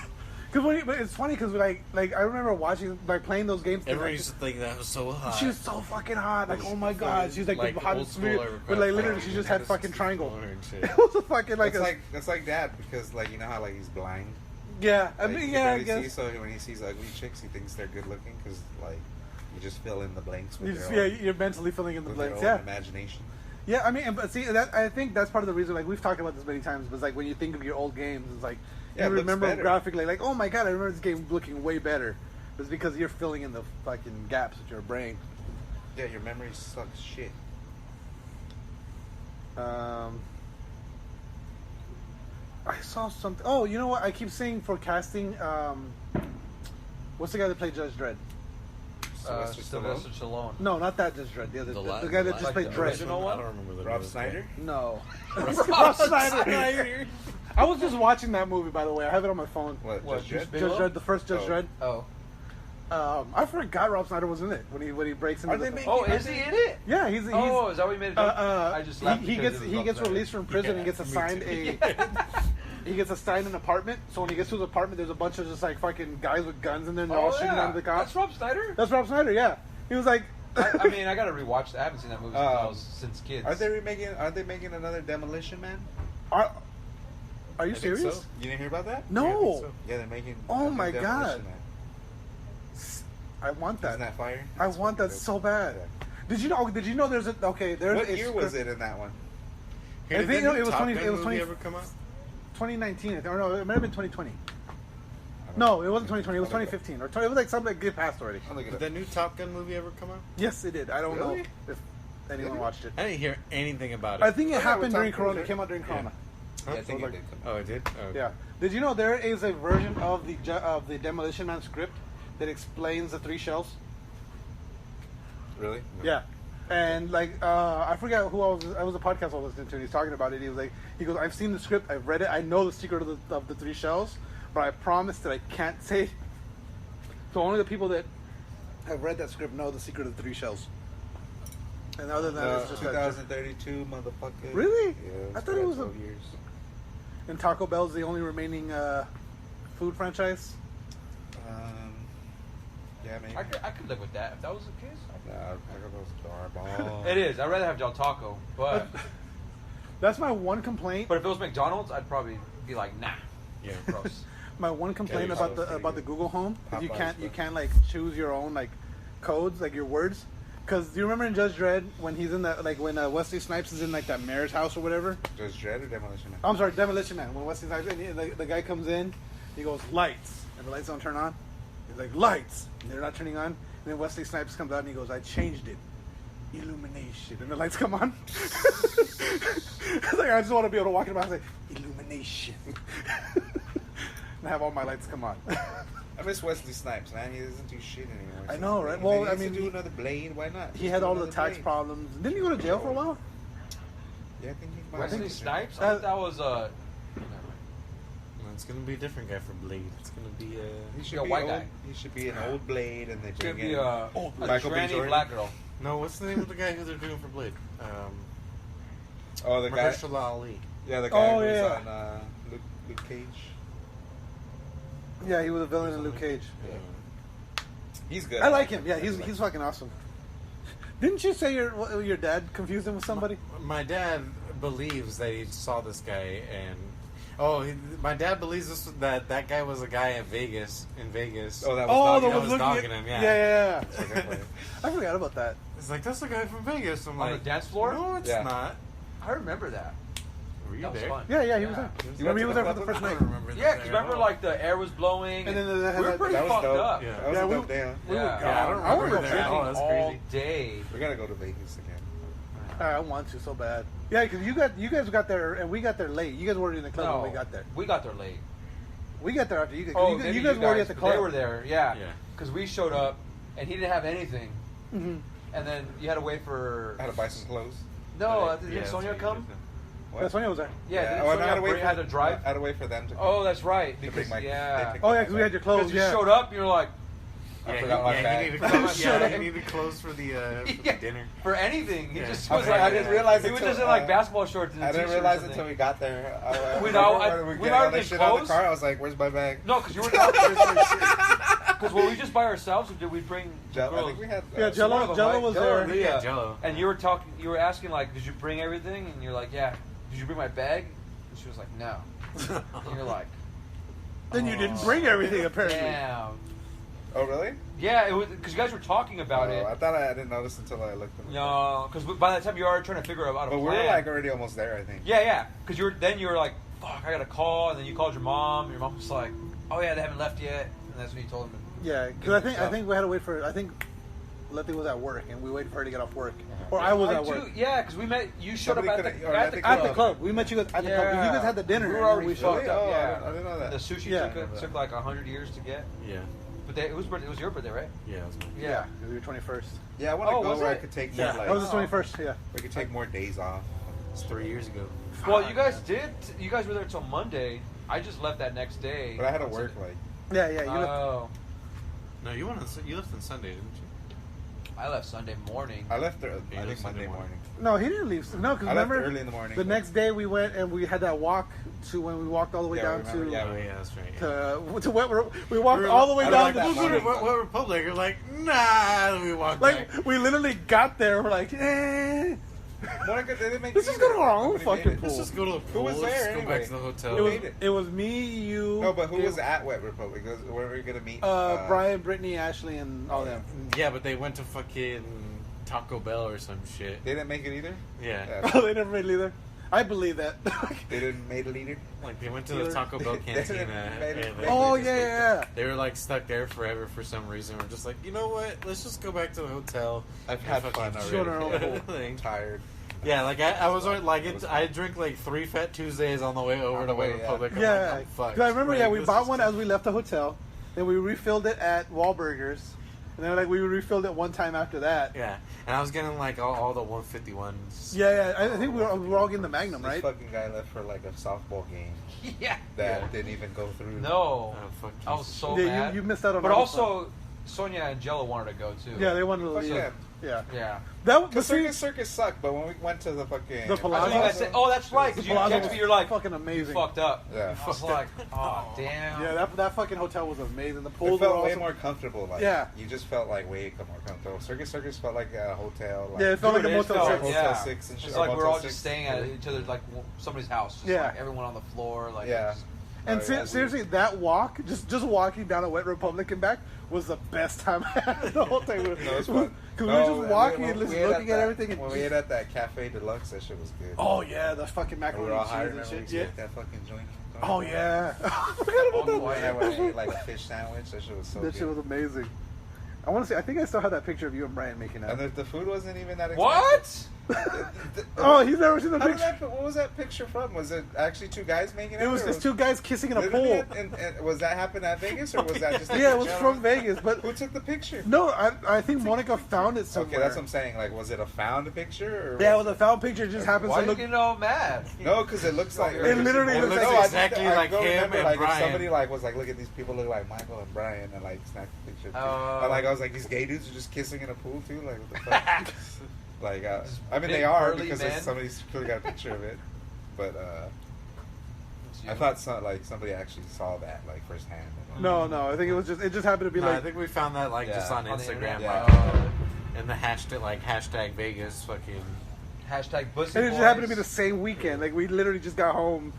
But it's funny because like I remember watching like playing those games. everyone used to think that was so hot. She was so fucking hot. Like, It was oh my god, she's like, like the hottest. old school But like Aircraft literally, Fighter. she just had fucking triangle. And shit. It was a fucking like That's like dad because like you know how like he's blind. yeah. I Like, mean he yeah, I barely guess. sees, so when he sees ugly chicks, he thinks they're good looking because like you just fill in the blanks You with just, their yeah, own, you're mentally filling in the with their blanks. own Yeah, imagination. yeah. I mean, but see, that I think that's part of the reason. Like we've talked about this many times, but it's like when you think of your old games, it's like Yeah, it you looks remember better. graphically, like oh my god, I remember this game looking way better. It's because you're filling in the fucking gaps with your brain. Yeah, your memory sucks shit. I saw something. Oh, you know what? I keep saying for casting. What's the guy that played Judge Dredd? Sylvester Stallone? Sylvester Stallone. No, not that Judge Dredd. The other, The the guy that la- just like played the Dredd. original one? I don't remember the Rob name. Snyder? No. Rob Snyder. I was just watching that movie, by the way. I have it on my phone. What? What, Judge Juice Dredd? Bigelow? Judge Dredd, the first Judge Oh. Dredd. Oh. I forgot Rob Snyder was in it when he breaks into Are they the. making- Oh, is he in it? Yeah, he's. Oh, is that what you made it up? I just laughed he because gets it was he Rob gets Snyder. released from prison and gets me assigned too. he gets assigned an apartment. So when he gets to his apartment, there's a bunch of just like fucking guys with guns in there and they're all shooting yeah. at the cops. That's Rob Snyder? That's Rob Snyder. Yeah, he was like. I mean, I gotta rewatch that. I haven't seen that movie since kids. Are they making another Demolition Man? Are you I think serious? so. You didn't hear about that? No. Yeah, I think so. Yeah, they're making. Oh a new my Demolition God. Man. I want Isn't that. that fire? I That's want that fucking so dope. bad. Yeah. Did you know there's a okay? There's What a year was it in that one? I think, no, it was 20. It was 20. ever come out? 2019. I think, or no, it might have been 2020. No, it wasn't 2020. It was 2015 or 20, it was like something that get passed already. I'll look it Did up. that new Top Gun movie ever come out? Yes, it did. I don't Really? know if anyone Really? watched it. I didn't hear anything about it. I think it yeah, happened we're during talking Corona. It about came out during Corona. Yeah, I think So it like- did come Oh, out. it did? Oh, Yeah. Did you know there is a version of the Demolition Man script that explains the 3 shells? Really? Yeah. And like I forget who I was a podcast I was listening to and he's talking about it. He goes, I've seen the script, I've read it, I know the secret of the 3 shells, but I promise that I can't say it. So only the people that have read that script know the secret of the 3 shells. And other than that, it's just that. 2032, motherfucker. Really? Yeah, I it's thought it got was 12 years. And Taco Bell's the only remaining food franchise. Yeah, maybe. I could live with that if that was the case. Nah, Taco Bell's garbage. It is. I'd rather have Del Taco, but That's my one complaint. if it was McDonald's, I'd probably be like, nah, Yeah. gross. My one complaint Yeah, about Popeyes the pretty Google Home is you Popeyes, can't but- like choose your own like codes, like your words. Because do you remember in Judge Dredd when he's in that when Wesley Snipes is in like that mayor's house or whatever? Judge Dredd or Demolition Man? I'm sorry, Demolition Man. When Wesley Snipes, the guy comes in, he goes lights, and the lights don't turn on. He's like lights, and they're not turning on. Then Wesley Snipes comes out and he goes, I changed it. Illumination. And the lights come on. It's like, I just want to be able to walk in the house and say, illumination. And have all my lights come on. I miss Wesley Snipes, man. He doesn't do shit anymore. I know, right? Well, Well, I I mean, mean, do another Blade. Why not? He Just had do all the another tax Blade. problems. Didn't he go to jail for a while? Yeah, I think he might Wesley have. Snipes? I thought that was No, it's gonna be a different guy for Blade. It's gonna be He should Yeah, be white old. guy. He should be an old Blade, and they It's gonna bring be in a Michael B. tranny Jordan. black girl. no. What's the name of the guy who they're doing for Blade? Oh, the guy. Mahershala Ali. Yeah, the guy Oh, who's yeah. on Luke Cage. Yeah, he was a villain in Luke Cage. He's good. I like him. Yeah, he's fucking awesome. Didn't you say your dad confused him with somebody? My dad believes that he saw this guy, and my dad believes that guy was a guy in Vegas. Oh, that was the that one was looking dogging at him, yeah. Yeah. Definitely. I forgot about that. It's like, that's the guy from Vegas. I'm On like, the dance floor? No, it's Yeah. not. I remember that. Were you That was there? fun. Yeah, he was there. You Remember, he went was to there the for the club first I night. don't remember Yeah, that because there at remember, all. like, the air was blowing. And then they had we were that- pretty That was fucked dope. up. Yeah. That was Yeah, a we- dope day, huh? we were Yeah. gone. I don't I would remember go that. drinking Oh, that's all crazy. day. We gotta go to Vegas again. I want to so bad. Yeah, because you guys got there and we got there late. You guys weren't in the club No, when we got there. we got there late. We got there after you guys. Oh, you guys were already at the but club. They were there, yeah. Yeah. Because we showed up, and he didn't have anything. Mhm. And then you had to wait for... I had to buy some clothes. No, Right. didn't Yeah, Sonia that's come? What? That's when he was there. Yeah, didn't oh, Sonia I had to wait had to drive? I had to wait for them to. Oh, that's right. to Because, bring my- yeah. they picked Oh up yeah, my because we had bag. your Because clothes. you Yeah. showed up, and you're like, I forgot my he bag. needed clothes. Shut up. He needed clothes for the yeah, dinner. for anything. He Yeah. just I was forgot- like, I didn't realize he was until, just in like basketball shorts and a I didn't t-shirt or realize something. until we got there. I We remember know- when we we getting might all have that been shit out of the close. car. I was like, "Where's my bag?" No, because you were because were we just by ourselves, or did we bring I girls? think we had. Yeah, So one of them, Jello right? was Jello there. and Leah. Yeah, Jello. And you were talking. You were asking like, "Did you bring everything?" And you're like, "Yeah." Did you bring my bag? And she was like, "No." And you're like, Then you didn't bring everything apparently. "Damn." Oh really? Yeah, it was because you guys were talking about I it. thought I didn't notice until I looked. In the No, because by that time you were already trying to figure out a But plan. we were like already almost there. I think. Yeah. Because you were like, "Fuck, I got a call," and then you called your mom. Your mom was like, "Oh yeah, they haven't left yet," and that's when you told them. Yeah, because I think we had to wait for. I think Letty was at work and we waited for her to get off work, or I was at work. Yeah, because we met. You showed up Somebody at coulda- the, or at at the the club. At the club, we met you guys at the club. 'Cause you guys had the dinner. We were and then already we showed fucked up. up. Oh, Yeah, I didn't know that. The sushi Yeah. took like 100 years to get. Yeah. But it was your birthday, right? Yeah, that's mine. Yeah. It was your 21st. Yeah, I want to Oh, go was where I it? could take Yeah, more. that was Like, the 21st. Yeah. we could take more days off. It's 3 years ago. Well, you guys did. You guys were there till Monday. I just left that next day. But I had to work like. Yeah. You left. Oh, No, you left on Sunday, didn't you? I left Sunday morning. I left there. Yeah, I think Sunday Monday morning. morning. No, he didn't leave. No, because I left remember early in the morning. the next day we went and we had that walk to when we walked all the way Yeah, down remember, to yeah. Oh, yeah, that's right. Yeah. to what we walked all the way I down like to that the morning. What Republic? You're like, nah. We walked like back. we literally got there. We're like, Monica, they didn't make let's it just go to either. our own Nobody made fucking it. pool. Let's just go to the pool. was Let's there just go anyway? back to the hotel. It was made it. it was me, you. No, but who it- was at Wet Republic? Where were we gonna meet? Brian, Brittany, Ashley, and all them. Yeah, but they went to fucking Taco Bell or some shit. They didn't make it either. Yeah. Oh, they never made it either. I believe that. They didn't make it either. Like they went to the Taco Bell They canteen. didn't make it. Oh yeah. They were like stuck there forever for some reason. We're just like, you know what? Let's just go back to the hotel. I've and had fucking fun chill in our already. own Thing. Tired. Yeah, like I was like I drink like 3 Fat Tuesdays on the way over On to the way, Wet yeah. Republic. I'm Yeah, like, I'm fucked. because I remember. Like, Yeah, we this bought is one just- as we left the hotel. Then we refilled it at Wahlburgers, and then like we refilled it one time after that. Yeah, and I was getting like all the 151s. Yeah. I think we were all getting the Magnum, This right? fucking guy left for like a softball game Yeah. that Yeah. didn't even go through. No. Oh, fuck I you. was so Yeah, mad. you missed out on But all the also, Sonia and Jello wanted to go too. Yeah, they wanted to Fuck leave. yeah. Yeah. Yeah. That but Because see, Circus sucked, but when we went to the fucking... The That's Palazzo? what you guys said. Oh, that's right. the Because you Palazzo texted was me, you're like, fucking you amazing. fucked up. Yeah. I was like, oh, damn. Yeah, that fucking hotel was amazing. The It pools were felt way awesome. more comfortable. Like, Yeah. You just felt like way more comfortable. Circus felt like a hotel. Like, Yeah, it felt Dude, like a it Motel felt- 6. Hotel yeah. 6 and shit. It's like we're Motel all 6. just staying at each other's, like, somebody's house. Just Yeah. like everyone on the floor. Like, Yeah. just- And Oh, yeah. seriously, that walk, just walking down a Wet Republic and back, was the best time I had the whole thing. No, it's fun. Because we were just walking and when just we ate looking at that- everything. And When we ate at that Cafe Deluxe, that shit was good. oh yeah, the fucking And macaroni we were all and high, cheese remember and we shit. Yeah. smoked that fucking joint. Oh yeah, I forgot about Oh, that. Yeah, when I ate like a fish sandwich, that shit was so That good. shit was amazing. I want to see. I think I still have that picture of you and Brian making out. And the food wasn't even that expensive. What? Oh, he's never seen the How did picture. what was that picture from? Was it actually two guys making it? It was just two guys kissing in a Literally, pool. and was that happen at Vegas or was that just? Yeah, it was from Vegas, but Who took the picture? no, I think Monica found it somewhere. Okay, that's what I'm saying. Like, was it a found picture? Or Yeah, was well, the found picture just happens Why to are look. you getting all mad? No, because it looks like It literally It looks looks like no, exactly I like don't him remember, and like, Brian. If somebody like was like, look at these people look like Michael and Brian, and like snapped the picture. Too. Oh. But like I was like, these gay dudes are just kissing in a pool too. Like what the fuck? Like I mean big they are burly because men. somebody's clearly got a picture of it. But It's you. I thought somebody actually saw that like firsthand. No, I think it just happened to be No, I like. think we found that like just on the Instagram, internet. Yeah. and the hashtag Vegas fucking. Hashtag pussy And it just boys. happened to be the same weekend. Like we literally just got home.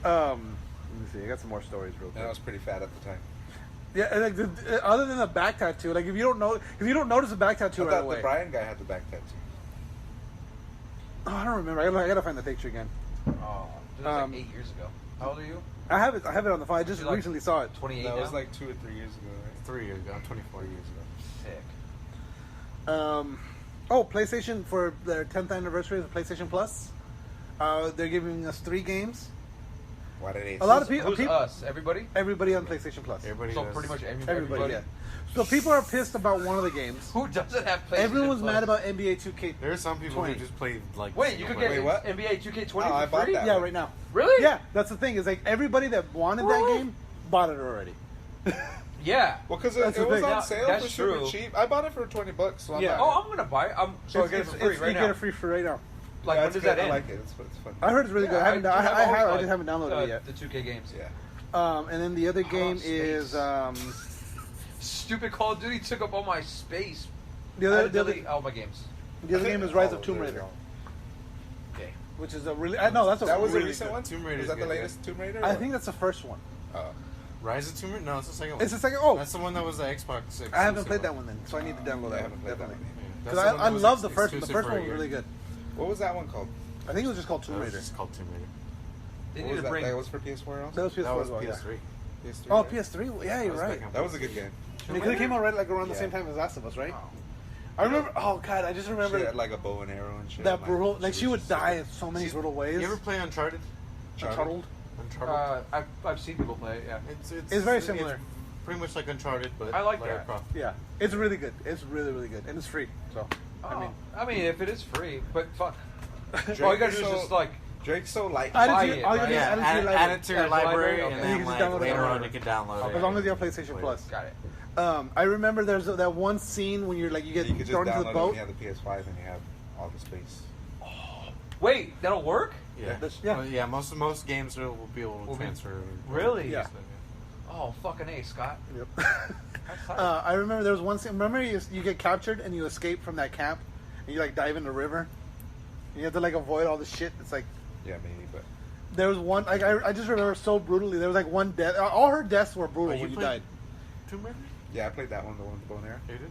Let me see. I got some more stories real quick. And I was pretty fat at the time. Yeah, and like other than the back tattoo, like if you don't notice a back tattoo I right thought away. the Brian guy had the back tattoo. Oh, I don't remember. I gotta find the picture again. Oh, dude, that was Um, like 8 years ago. How old are you? I have it on the phone. I just You're like recently saw it. 28 That now? was like 2 or 3 years ago, right? 3 years ago, 24 years ago. Sick. PlayStation for their 10th anniversary of PlayStation Plus. They're giving us 3 games. Why did they? A lot of people, Who's us? Everybody? everybody on PlayStation Plus. Everybody So does. pretty much Everybody, yeah. So people are pissed about one of the games. Who doesn't have PlayStation Everyone's Plus? mad about NBA 2K. There are some people 20. who just play like. Wait, you could get Wait, what? NBA 2K20 Oh, I for bought free? that. Yeah, right now. Really? Yeah, that's the thing. Is like everybody that wanted that What? game bought it already. Yeah. Well, because That's it the was thing. on Yeah, sale that's for super true. cheap. I bought it for $20. So I'm Yeah. not- Oh, I'm gonna buy it. So I get it for free right you now. get it free for right now. Like, Yeah, when it's does good. that I end? like it. It's fun. I heard it's really good. I haven't. I always just haven't downloaded it yet. The 2K games. Yeah. And then the other game space. is Stupid Call of Duty took up all my space. the I other had to the other, delete all my games. the other game is Rise of Tomb Raider, Okay. which is a really no, that's a That was really a recent good. one. Tomb Raider's Was that the good, yeah. latest Tomb Raider? I or- think that's the first one. Oh. Rise of Tomb Raider? No, it's the second one. It's the second. Oh, That's the one that was the Xbox. I haven't played that one then, so I need to download I that haven't one played that definitely. one. Because I love the first one. The first one was really good. What was that one called? I think it was just called Tomb It was Raider. just called Tomb Raider. They What need was to that? bring. That was for PS4 also. That was PS4 That was as well, yeah. PS3. PS3. Oh, right? PS3. Yeah, you're right. That was a good game. And it could have came out right like around the Yeah. same time as Last of Us, right? Oh. I remember. Oh God, I just remember She had like a bow and arrow and shit. that Like, brutal. Like she was would just die so in so many brutal ways. You ever play Uncharted? Uncharted. I've seen people play it. Yeah. It's very similar. It's pretty much like Uncharted, but I like Lara that. Croft. Yeah, it's really good. It's really really good, and it's free. So I mean, if it is free, but fuck. Drake All you gotta is do is so- just like. Drake's so light. Add it Buy to it, your, all you right? gotta do is Yeah, add it to your add library. it to your Add it to the library, library, and okay. You then can just like download it later on on there. you can download it. As long as you have PlayStation Play Plus. Got it. I remember there's that one scene when you're like you get You could just thrown into download the it boat. when you have the PS5 and you have all the space. Wait, that'll work? Yeah, Yeah. Well, yeah. Most games will be able to Will be- transfer. Really? Yeah. Oh, fucking A, Scott. Yep. That's tight. I remember there was one scene. Remember you get captured and you escape from that camp, and you like dive in the river. And you have to like avoid all the shit. It's like Yeah, maybe, but there was one. Like I just remember so brutally. There was like one death. All her deaths were brutal Oh, when you played died. Tomb Raider? yeah, I played that one, the one with the bow and arrow. You did?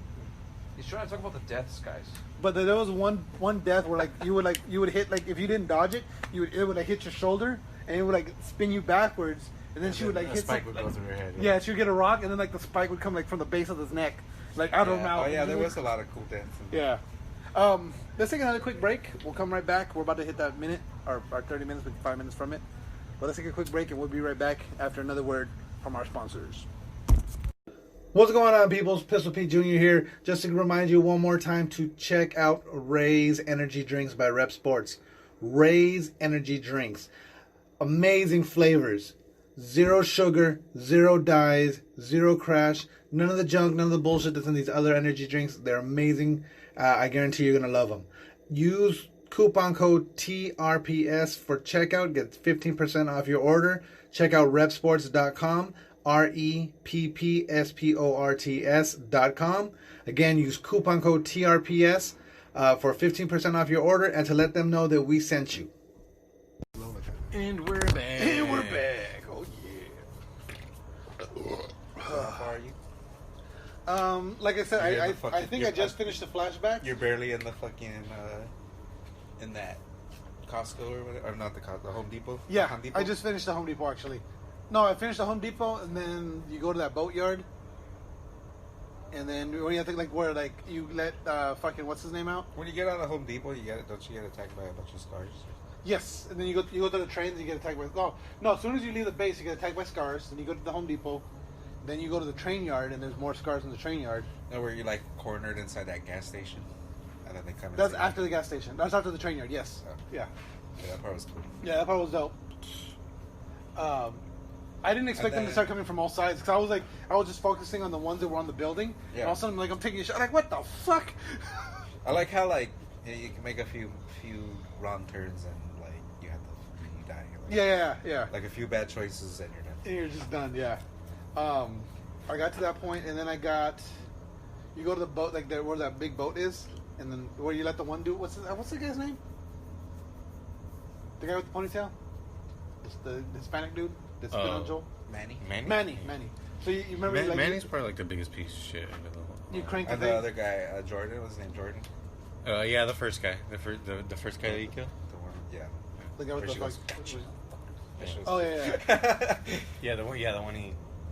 He's trying to talk about the deaths, guys. But there was one death where like you would hit like if you didn't dodge it, it would like hit your shoulder and it would like spin you backwards, and then she would like a hit spike some, would go through your head. yeah, she would get a rock and then like the spike would come like from the base of his neck, like out of her mouth. Oh yeah, there was a lot of cool dances. Yeah. Let's take another quick break. We'll come right back. We're about to hit that minute, or 30 minutes, with 5 minutes from it. But let's take a quick break, and we'll be right back after another word from our sponsors. What's going on, peoples? Pistol Pete Jr. here. Just to remind you one more time to check out Ray's Energy Drinks by Rep Sports. Ray's Energy Drinks. Amazing flavors. Zero sugar, zero dyes, zero crash. None of the junk, none of the bullshit that's in these other energy drinks. They're amazing. I guarantee you're going to love them. Use coupon code TRPS for checkout. Get 15% off your order. Check out repsports.com. REPPSPORTS.com. Again, use coupon code TRPS for 15% off your order and to let them know that we sent you. And we're back. And we're back. Oh, How far are you? yeah. Like I said, You're in I the fucking- think I you're- just finished the flashback. You're barely in the fucking in that Costco or whatever, or not the Costco, the Home Depot. Yeah, Home Depot? I just finished the Home Depot, actually. No, I finished the Home Depot, and then you go to that boatyard, And then when you have to like where like you let fucking what's his name out? When you get out of Home Depot, don't you get attacked by a bunch of scars? Yes, and then you go to the trains and you get attacked by no. As soon as you leave the base, you get attacked by scars. Then you go to the Home Depot. Then you go to the train yard, and there's more scars in the train yard. No, where you're like cornered inside that gas station, and then they come. That's after the gas station. That's after the train yard. Yes. Oh. Yeah. Yeah, that part was cool. Yeah, that part was dope. I didn't expect them to start coming from all sides because I was just focusing on the ones that were on the building. Yeah. And all of a sudden, I'm taking a shot. Like, what the fuck? I like how you can make a few wrong turns and you die. Yeah. Like a few bad choices and you're done. And you're just done. Yeah. I got to that point, and then you go to the boat, like where that big boat is, and then where you let the one dude. What's the guy's name? The guy with the ponytail. It's the Hispanic dude that spit on Joel. Manny. So you remember Manny's probably like the biggest piece of shit. You crank the and thing. the other guy, Jordan. What's his name? Jordan. Yeah, the first guy, the first guy that you killed. The one. Yeah. The guy with the goes, Oh yeah. Yeah, the one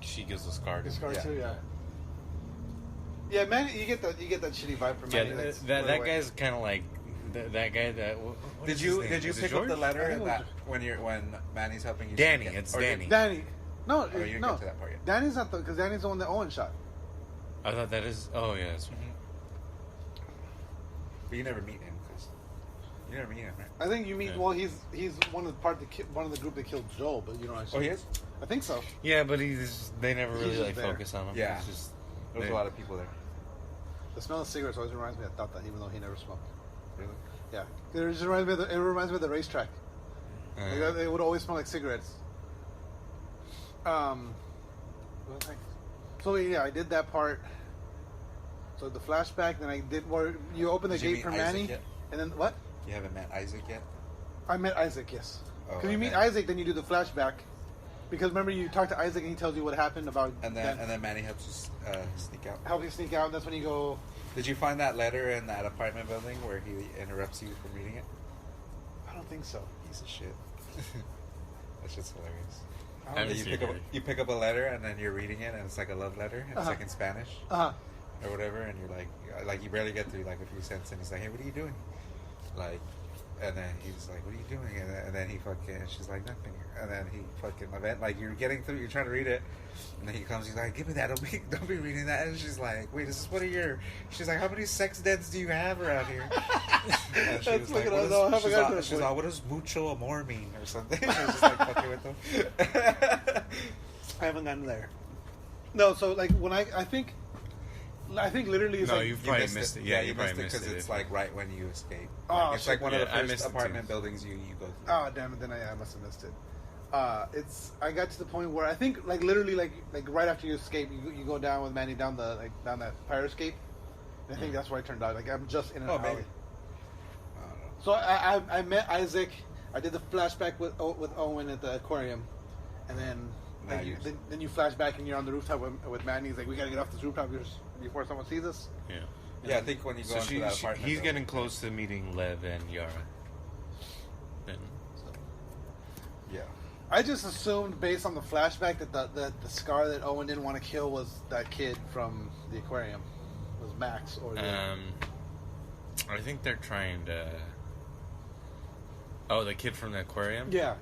she gives the scar. The scar too. Yeah. Yeah, man, you get that shitty vibe from Manny. That guy's kind of like that guy that. Did you pick up the letter that when Manny's helping you? Danny, it's Danny. Danny. No, you didn't get to that part yet. Danny's not because Danny's the one that Owen shot. I thought that is. Oh yeah, that's right. But you never meet him because you never meet him, right? I think you meet. Yeah. Well, he's one of the group that killed Joel, but you don't actually. Oh, he is. I think so. Yeah, but they never really focus on him. Yeah, there's a lot of people there. The smell of cigarettes always reminds me of Tata, even though he never smoked. Really? Yeah, it just reminds me of the racetrack. They would always smell like cigarettes. So yeah, I did that part. So the flashback, then I did where you open the gate for Manny, and then what? You haven't met Isaac yet? I met Isaac, yes. Because you meet okay. Isaac, then you do the flashback. Because remember, you talk to Isaac and he tells you what happened about. And then Manny helps you sneak out. Help you sneak out. And that's when you go. Did you find that letter in that apartment building where he interrupts you from reading it? I don't think so. Piece of shit. That's just hilarious. You pick up a letter and then you're reading it and it's like a love letter and it's like in Spanish or whatever, and you're like you barely get through like a few sentences and he's like, hey, what are you doing? Like, and then he's like, what are you doing? And then he fucking, she's like, nothing. And then he fucking, like you're getting through, you're trying to read it, and then he comes, he's like, give me that, don't be reading that. And she's like, wait, is this one of your? She's like, how many sex dens do you have around here? And she was like, what does mucho amor mean or something? She was just like fucking with them. I haven't gotten there. No, so like when I think literally it's like you probably missed it. Yeah, you missed it because it's like right when you escape. It's like one of the first apartment buildings you go through. Oh damn it! Then I must have missed it. I got to the point where I think like literally like right after you escape, you go down with Manny down down that fire escape. And I think that's where I turned out. Like I'm just in an alley. Maybe. So I met Isaac. I did the flashback with Owen at the aquarium, and then then you flash back and you're on the rooftop with Manny. He's like, we gotta get off this rooftop before someone sees us. Yeah. Yeah, I think when you go into that apartment, he's getting close to meeting Lev and Yara. Yeah. I just assumed, based on the flashback, that the scar that Owen didn't want to kill was that kid from the aquarium, was Max or. I think they're trying to. Oh, the kid from the aquarium. Yeah.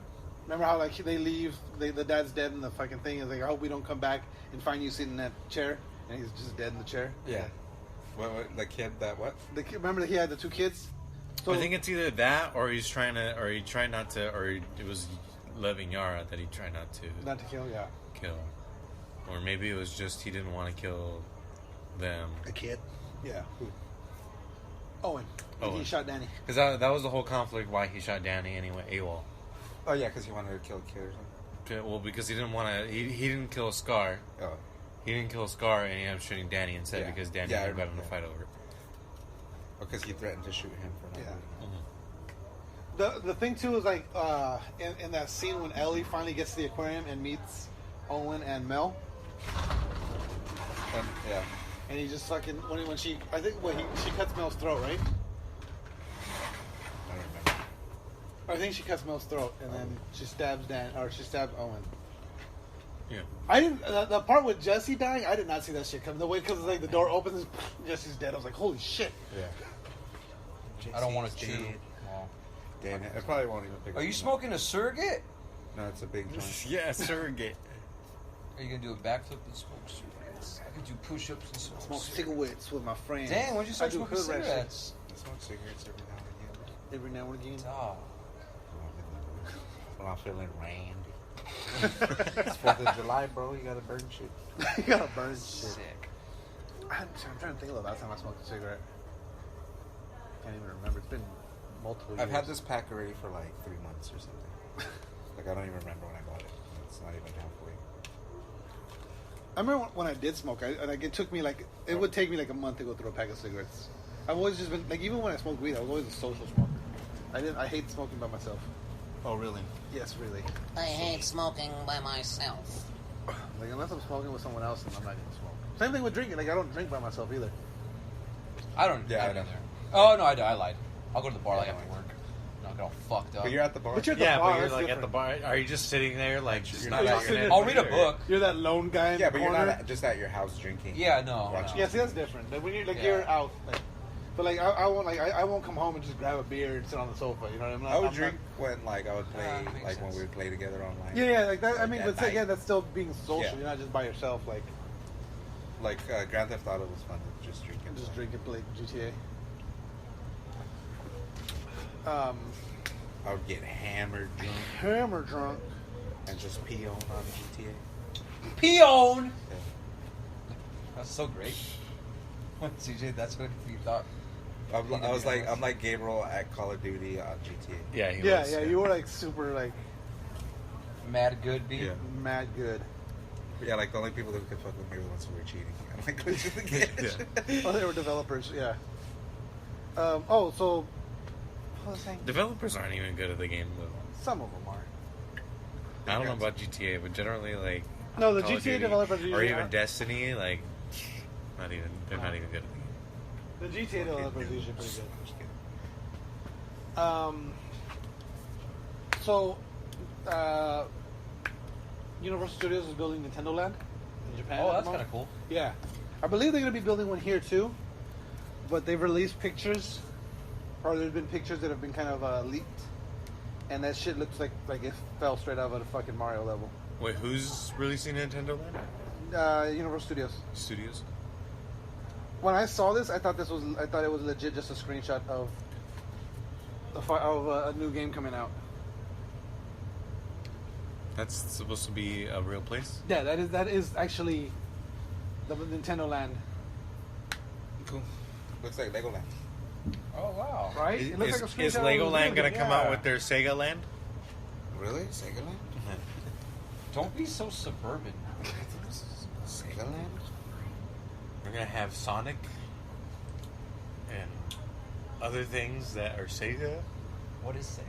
Remember how like they leave, the dad's dead in the fucking thing. Is like, I hope we don't come back and find you sitting in that chair, and he's just dead in the chair. Yeah. What the kid that what? The kid, remember that he had the two kids. So I think it's either that, or he's trying to, or he tried not to, or it was loving Yara that he tried not to kill. Yeah. Kill, or maybe it was just he didn't want to kill them. The kid. Yeah. Who? Owen. He shot Danny. Because that was the whole conflict why he shot Danny anyway. AWOL. Oh yeah, because he wanted to kill a kid or something. Okay, well, because he didn't want to. He didn't kill a Scar. Oh. He didn't kill a Scar, and he ended up shooting Danny instead because Danny got in a fight over it. Because he threatened to shoot him for no reason. The thing too is like in that scene when Ellie finally gets to the aquarium and meets Owen and Mel. Yeah. And he just fucking when she she cuts Mel's throat, right? I don't remember. I think she cuts Mel's throat and then she stabs Owen. Yeah. I didn't. The part with Jesse dying, I did not see that shit coming. The way because like the door opens, Jesse's dead. I was like, holy shit. Yeah. I don't want to chew. Dead. Well, Damn it. I probably won't even pick are up you the smoking a surrogate? No, it's a big joint. Yeah, surrogate. Are you gonna do a backflip and smoke cigarettes? I could do push-ups and smoke Smoke cigarettes. cigarettes with my friends. Dang, when'd you start I do smoking hood rat shit. cigarettes? I smoke cigarettes every now and again. Every now and again. Dog. When I'm feeling randy. It's 4th of July, bro. You gotta burn shit. You gotta burn shit. Sick. I'm trying to think of the last time I smoked a cigarette. Can't even remember. It's been multiple years. I've had this pack already for like 3 months or something. Like, I don't even remember when I bought it. It's not even halfway. I remember when I did smoke, it took me like, it would take me like a month to go through a pack of cigarettes. I've always just been, like, even when I smoked weed, I was always a social smoker. I hate smoking by myself. Oh, really? Yes, really. I hate smoking by myself. Like, unless I'm smoking with someone else, then I'm not going to smoke. Same thing with drinking. Like, I don't drink by myself either. I don't. Yeah, I I don't know. either. Oh no, I lied. I'll go to the bar like after work. Not get all fucked up. But you're at the bar. But you're at the Yeah, bar, but you're that's like at the different. bar. Are you just sitting there like You're just not not at your I'll read a book. You're that lone guy in Yeah, the but you're corner. not just at your house drinking. Yeah, no. Watching. Yeah, see, that's different. Like, when you're, like, Yeah. you're out. Like, but, like, I won't, like, I won't come home and just grab a beer and sit on the sofa. You know what I mean? I would I'm drink when, like, I would play, makes like, when sense. we would play together online. Yeah, like that. I Like, mean, at but again, night. that's still being social. Yeah. You're not just by yourself. Like, Like, Grand Theft Auto was fun to just drink and just play. drink and play GTA. I would get hammered drunk Hammer drunk. and just pee on GTA. Peon. Yeah. That's so great. What, CJ? That's what you thought. I'm like Gabriel at Call of Duty on GTA. Yeah, he Yeah, was. yeah. You were like super like Mad good beat. Yeah. mad good. Yeah, like the only people that could fuck with me were the ones who were cheating. I'm like, go to the game. Oh, they were developers. Yeah. So what was I saying? Developers aren't even good at the game though. Some of them are. I don't know about GTA, but generally like No, the Call of GTA Duty developers or usually even aren't. Destiny, like they're not even good at the game. The GTA developers are usually pretty good. Universal Studios is building Nintendo Land in Japan. Oh, at the that's kind moment. of cool. Yeah, I believe they're going to be building one here too, but they've released pictures, or there's been pictures that have been kind of leaked, and that shit looks like it fell straight out of a fucking Mario level. Wait, who's releasing Nintendo Land? Universal Studios? When I saw this, I thought it was legit, just a screenshot of a new game coming out. That's supposed to be a real place? Yeah, that is actually the Nintendo Land, Cool. Looks like Legoland. Oh wow. right? It looks like a screenshot Is of a Legoland video gonna game, come yeah. out with their Sega Land? Really? Sega Land? Don't be so suburban. Sega Land? We're gonna have Sonic and other things that are Sega. What is Sega?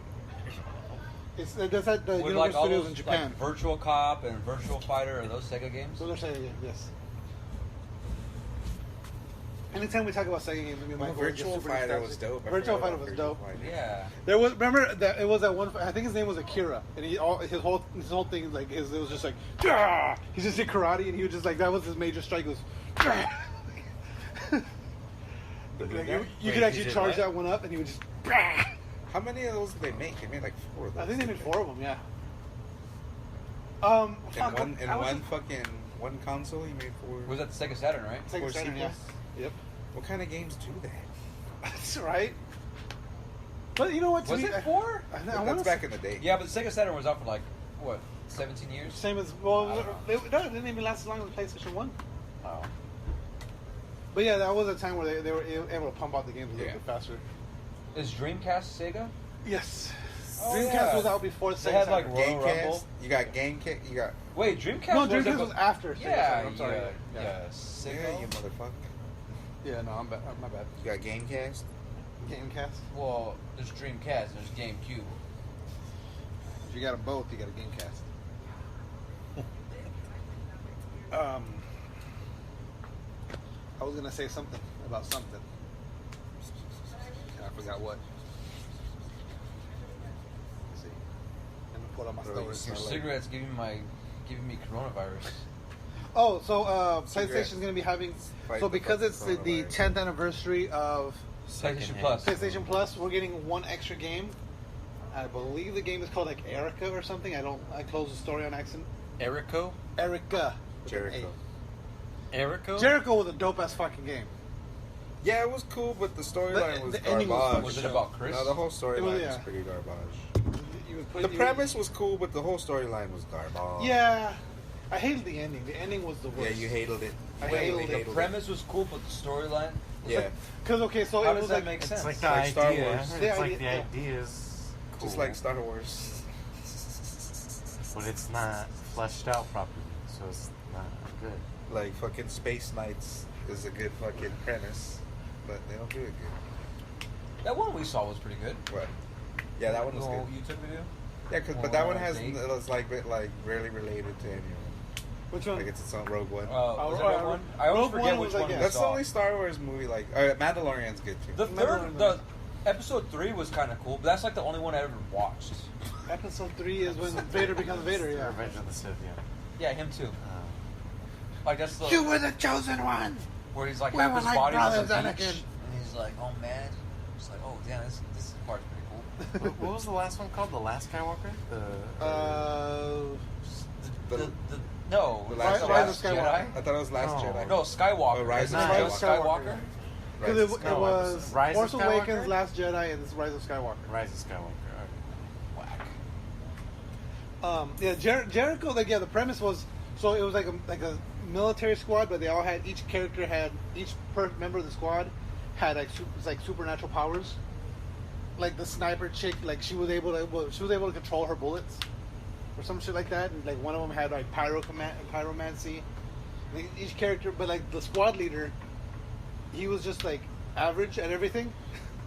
That's at the With Universal like all Studios those in Japan. like Virtual Cop and Virtual Fighter, are those Sega games? So they're Sega games, yes. Anytime we talk about Sega games, we might Virtual Fighter was dope. I Virtual forgot Fighter about was Virtual dope. Fighter. Yeah. There was it was that one. I think his name was Akira, and his whole thing like it was just like "Gah!" He just did karate, and he was just like that was his major strike was. "Gah!" Like, you Wait, could he actually did charge what? that one up, and he would just. "Gah!" How many of those did they make? They made like 4 of those. I think they made 4 of them. Yeah. One console, he made 4. Was that the Sega Saturn, right? Sega 4 Saturn, yeah. sequels? Yep. What kind of games do that? That's right. But you know what? to Was me, it 4? I That's wanna back say- in the day. Yeah, but the Sega Saturn was out for like what, 17 years? Same as it didn't even last as long as the PlayStation 1. Oh. But yeah, that was a time where they were able to pump out the games a little Yeah. bit faster. Is Dreamcast Sega? Yes. Oh, Dreamcast yeah. was out before Sega They had like Saturn. Royal Rumble. Gamecast. You got Gamecast. You got. Wait, Dreamcast No, was Dreamcast was after Sega Yeah, Saturn. I'm sorry. yeah, Yeah. yeah. Sega. Yeah, you motherfucker. Yeah, no, I'm bad. My bad. You got Gamecast. Gamecast. Well, there's Dreamcast and there's GameCube. If you got them both, you got a Gamecast. I was gonna say something about something. And I forgot what. Let's see. Let me pull out my Bro, you stories. smell Your like- cigarettes give giving me coronavirus. Oh, so Cigarettes. PlayStation's going to be having... Fight So the because it's the coronavirus. 10th anniversary of PlayStation Plus. PlayStation Plus, we're getting one extra game. I believe the game is called like Erica or something. I closed the story on accident. Erico? Erica. with an Jericho. A. Erico? Jericho was a dope ass fucking game. Yeah, it was cool, but the storyline was the ending was garbage. fucking Was it about Chris? No, the whole storyline was yeah. pretty garbage. The You- premise was cool, but the whole storyline was garbage. Yeah. I hated the ending. The ending was the Yeah, worst. you hated it. I Wait, hated Really the it. hated premise was cool, but the storyline. Yeah, Because, okay, so How it does was that like... make sense? It's like the Like Star idea. Wars. It's The like idea, the yeah. idea is cool, just like Star Wars. but it's not fleshed out properly, so it's not good. Like fucking Space Knights is a good fucking premise, but they don't do it good. That one we saw was pretty good. What? Yeah, that one was The good. whole YouTube video. Yeah, but that one has Date? it's like rarely related to anyone. Which one? Like it's its own Rogue One. Was it Rogue One? I always Rogue forget One which was like, one yeah. we That's the saw. only Star Wars movie. Like Mandalorian's good too. The Mandalorian. the episode 3 was kind of cool, but that's like the only one I ever watched. Episode 3 is when Vader becomes Vader, yeah. Revenge of the Sith, yeah. Yeah, him too. Like that's the You were the chosen one! where he's like We half were his like body was brothers, a beach, Anakin. and he's like, oh man, it's like, oh damn, this part's pretty cool. What was the last one called? The Last Skywalker? No, The Rise Last of Jedi. Skywalker. I thought it was Last No. Jedi. No, Skywalker. Oh, Rise Isn't of it Skywalker. just Skywalker? Because Rise it, of it was Rise of Force Awakens, Skywalker? Last Jedi, and this Rise of Skywalker. Rise of Skywalker. Okay. Whack. Jericho. Like, the premise was so it was like a military squad, but they all had each member of the squad had like supernatural powers. Like the sniper chick, like she was able to control her bullets, or some shit like that. And like one of them had like pyromancy. And each character, but like the squad leader, he was just like average at everything.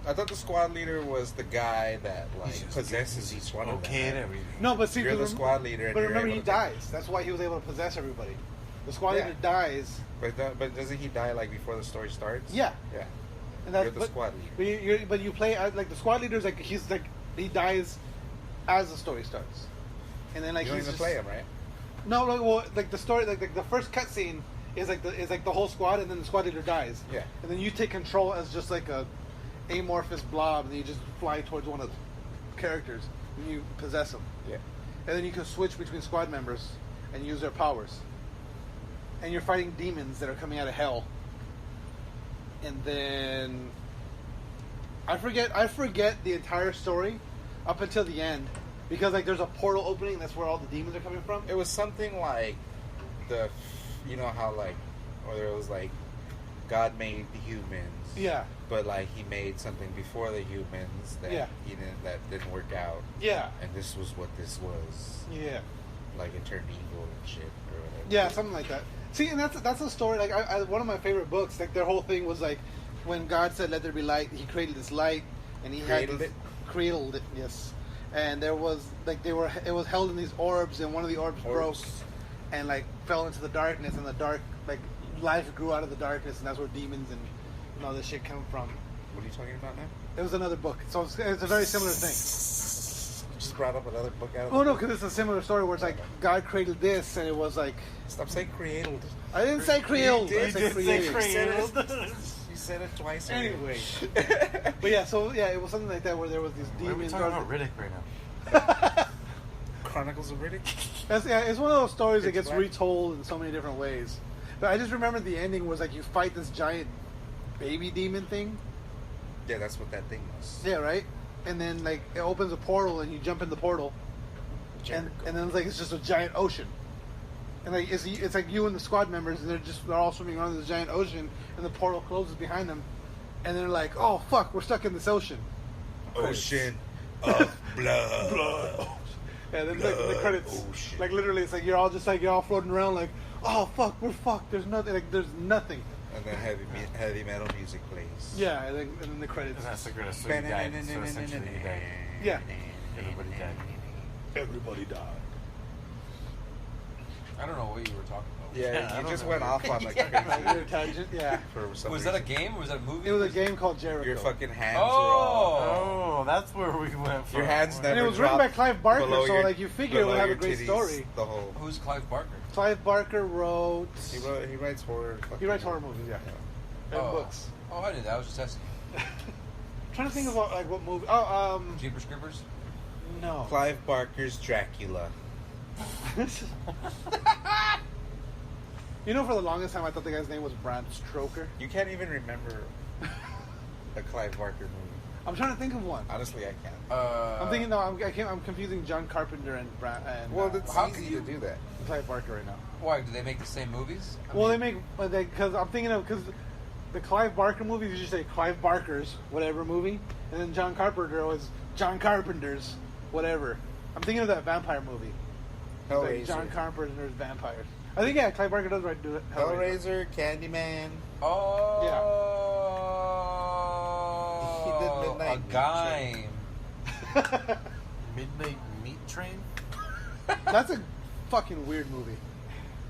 I thought the squad leader was the guy that like possesses each one of them. Okay, and everything. No, but see, You're the rem- squad leader, and But you're remember, able he to- dies. That's why he was able to possess everybody. The squad Yeah. leader dies. But doesn't he die like before the story starts? Yeah. Yeah. And that's, You're the squad leader. But you play like the squad leader's like he dies as the story starts, and then like You don't he's even just, play him, right? No, like the story, like the first cutscene is like the whole squad, and then the squad leader dies. Yeah. And then you take control as just like a amorphous blob, and you just fly towards one of the characters, and you possess them. Yeah. And then you can switch between squad members and use their powers. And you're fighting demons that are coming out of hell. And then I forget the entire story up until the end, because like there's a portal opening, that's where all the demons are coming from. It was something like you know how like, or it was like God made the humans. Yeah. But like he made something before the humans that Yeah. that didn't work out. Yeah. And this was what this was. Yeah. Like it turned evil and shit or whatever. Yeah, something like that. See, and that's a story. Like I one of my favorite books. Like their whole thing was like when God said, "Let there be light." He created this light, and he Created it? Created it, yes. And there was like it was held in these orbs, and one of the orbs broke, and like fell into the darkness, and the dark like life grew out of the darkness, and that's where demons and all this shit come from. What are you talking about now? It was another book, so it's a very similar thing. Just brought up another book out of Oh the no, book. because it's a similar story where it's like God created this, and it was like Stop saying created. I didn't say created. I said created. You said it twice. Anyway, but yeah, so yeah, it was something like that where there was these Why are we demons. talking about Riddick right now? Chronicles of Riddick. It's one of those stories that It's gets black. retold in so many different ways. But I just remember the ending was like you fight this giant baby demon thing. Yeah, that's what that thing was. Yeah, right. And then like it opens a portal and you jump in the portal, and then it's like it's just a giant ocean. And like it's like you and the squad members, and they're all swimming around this giant ocean, and the portal closes behind them, and they're like, "Oh fuck, we're stuck in this ocean." Ocean of blood. And then the credits, Ocean. like literally, it's like you're all floating around, like, "Oh fuck, we're fucked." There's nothing. Like there's nothing. And then heavy metal music plays. Yeah, and then the credits. And that's the greatest. So he died. So essentially he died. Yeah. Everybody died. Everybody died. I don't know what you were talking about. Yeah, I you don't just know. went off on like Like, crazy you're a tangent, yeah. for some Was that a reason. game or was that a movie? It was a game called Jericho. Your fucking hands were all. Oh, that's where we went from. Your hands never and it was written by dropped Clive Barker, below so your- like you figure it would below have a your great titties story. The whole. Who's Clive Barker? Clive Barker wrote. He writes horror. He writes horror movies, yeah. And Oh. books. Oh, I knew that. I was just asking. Trying to think about like what movie. Oh, Jeepers Creepers? no. Clive Barker's Dracula. You know, for the longest time, I thought the guy's name was Bram Stoker. You can't even remember a Clive Barker movie. I'm trying to think of one. Honestly, I can't. I'm thinking. No, I'm confusing John Carpenter and Well, it's how easy can you- to do that. Clive Barker right now. Why? Do they make the same movies? I Well, mean, they make because I'm thinking of because the Clive Barker movies you just say Clive Barker's whatever movie, and then John Carpenter was John Carpenter's whatever. I'm thinking of that vampire movie. It's like Hellraiser. John Carpenter's vampires. I think yeah, Clive Barker does right do it. Hellraiser, Candyman. Oh. He did A Midnight Meat guy. Midnight Meat Train? That's a fucking weird movie.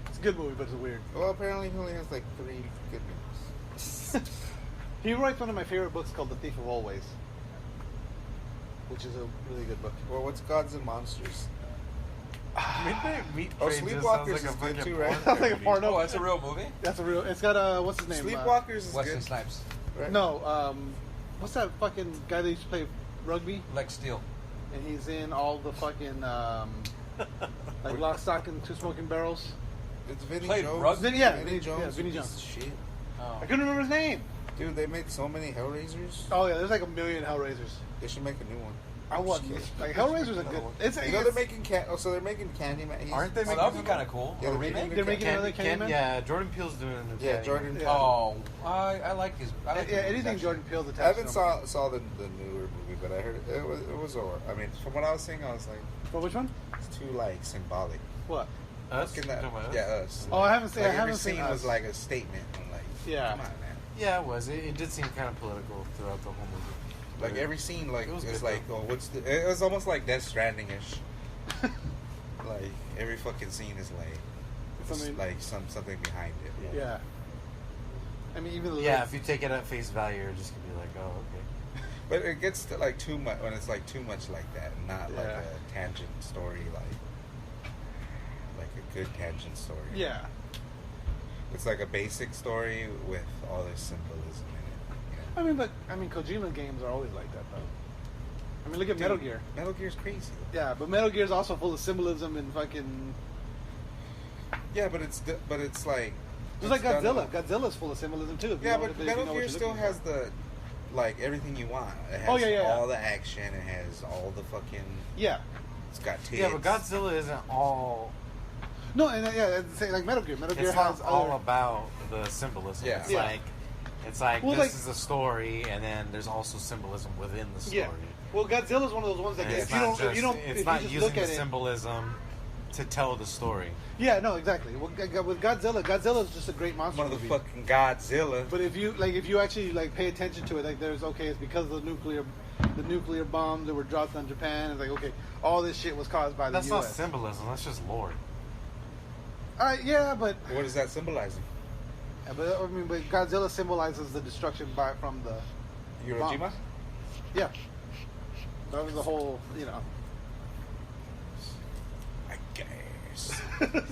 It's a good movie, but it's weird. Well, apparently he only has like 3 good movies. He writes one of my favorite books called The Thief of Always, which is a really good book. Well, what's Gods and Monsters? Midnight Meat Oh, Train just Sleepwalkers sounds like is a good fucking too, right? porn Sounds like a parody. porno. Oh, that's a real movie? That's a real. It's got what's his name? Sleepwalkers is Wesley good. Snipes. Right? No, what's that fucking guy that used to play rugby? Lex Steele. And he's in all the fucking like Lock, Stock, and Two Smoking Barrels. It's Vinny Played Jones. rugby? Vinny- yeah, Vinny Vinny- Jones. yeah, Vinny piece Jones. of Shit. Oh. I couldn't remember his name. Dude, they made so many Hellraisers. Oh yeah, there's like a million Hellraisers. They should make a new one. I want Just like Hellraiser's a good. It's You know they're making so they're making Candyman. Aren't they Oh, making that would be kind of cool. Yeah, A they're remake? making- They're making another Candyman. Yeah, Jordan Peele's doing it. Yeah, Jordan. Yeah. Oh, I like his. I like Yeah, his anything actually. Jordan Peele's I attached. haven't to saw the newer movie, but I heard it was alright. I mean, from what I was seeing, I was like, For which one? it's too like symbolic. What? Us? Fucking that- You talking about us? yeah, us. Oh, I haven't seen. Like I every haven't seen. scene was Us. like a statement. I'm like, Yeah. come on, man. Yeah, it was. It did seem kind of political throughout the whole movie. Like But every scene, like It was it's good, like, though. oh, what's the? It was almost like Death Stranding-ish. Like every fucking scene is like, Something- like something behind it. Yeah. I mean, even the Yeah, if you take it at face value, you're just gonna be like, oh, okay. But it gets to like too much when it's like too much like that, and not like Yeah. a tangent story, like a good tangent story. yeah. It's like a basic story with all this symbolism in it. I mean, but Kojima games are always like that, though. I mean, look at Dude, Metal Gear. Metal Gear's crazy. Yeah, but Metal Gear is also full of symbolism and fucking. Yeah, but it's like Just like it's done Godzilla. well. Godzilla's full of symbolism too. if you Yeah, know but if you Metal know what Gear you're still looking has for. the like everything you want. It has Oh, yeah, yeah. all the action. It has all the fucking. Yeah. It's got tits. Yeah, but Godzilla isn't all. No, and yeah, it's the same, like Metal Gear. Metal Gear It's has not all other. about the symbolism. Yeah. It's Yeah. like Well, this like- is the story, and then there's also symbolism within the story. Yeah. Well, Godzilla's one of those ones that And if you don't, if you don't, it's if not you just using look the at it. symbolism to tell the story. Yeah, no, exactly. Well, with Godzilla's just a great monster movie. Motherfucking Godzilla. But if you actually like pay attention to it, like it's because of the nuclear bombs that were dropped on Japan. It's like okay, all this shit was caused by the That's not U.S. symbolism. That's just lore. Yeah, but What is that symbolizing? but Godzilla symbolizes the destruction from the Hiroshima? bombs. Yeah, that was the whole, I guess.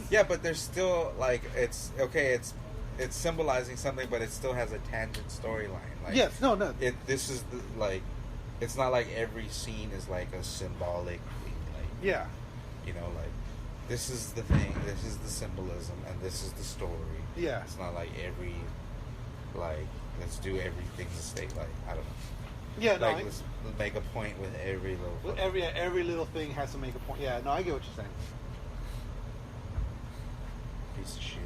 Yeah, but there's still like it's symbolizing something, but it still has a tangent storyline. Like Yes, no. This is it's not like every scene is like a symbolic thing. Like Yeah, like this is the thing, this is the symbolism, and this is the story. yeah, It's not like let's do everything to stay like I don't know. yeah. No, Like let's make a point with every little. every little thing has to make a point. Yeah, no, I get what you're saying. Piece of shit.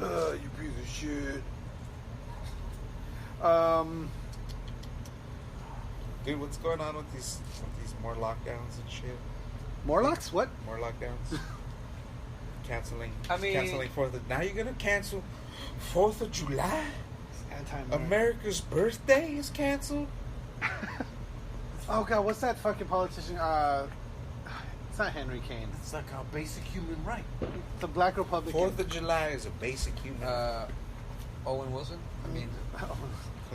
You piece of shit. Dude, what's going on with these more lockdowns and shit? Morlocks? What? More lockdowns. Canceling 4th of... Now you're gonna cancel 4th of July? Anti-American. America's birthday is canceled? Oh god, what's that fucking politician? It's not Henry Kane. It's like a basic human right. It's a black Republican. 4th of July is a basic human. Owen Wilson. I mean,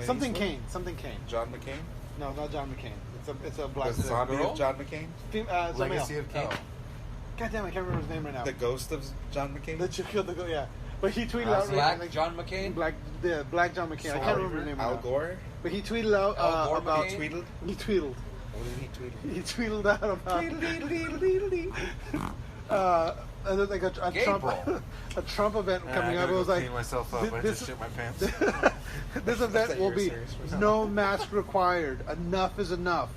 Something Eastwood? Kane. Something Kane. John McCain. No, not John McCain. It's a black. The zombie girl? of John McCain. Somebody Legacy else. of Kane. oh. God damn, I can't remember his name right now. The ghost of John McCain. The chick of the yeah. But he tweeted out Black like, John McCain. Black John McCain. I can't remember his name right Al now. Gore. But he tweeted out Al Gore about McCain? Tweedled. he tweeted. What did he tweet? He tweeted out about and there's like a Gay Trump bro. a Trump event I coming up. gotta It was go like clean myself up. I this- just shit my pants. this event That will you're be serious for something. no mask required. Enough is enough,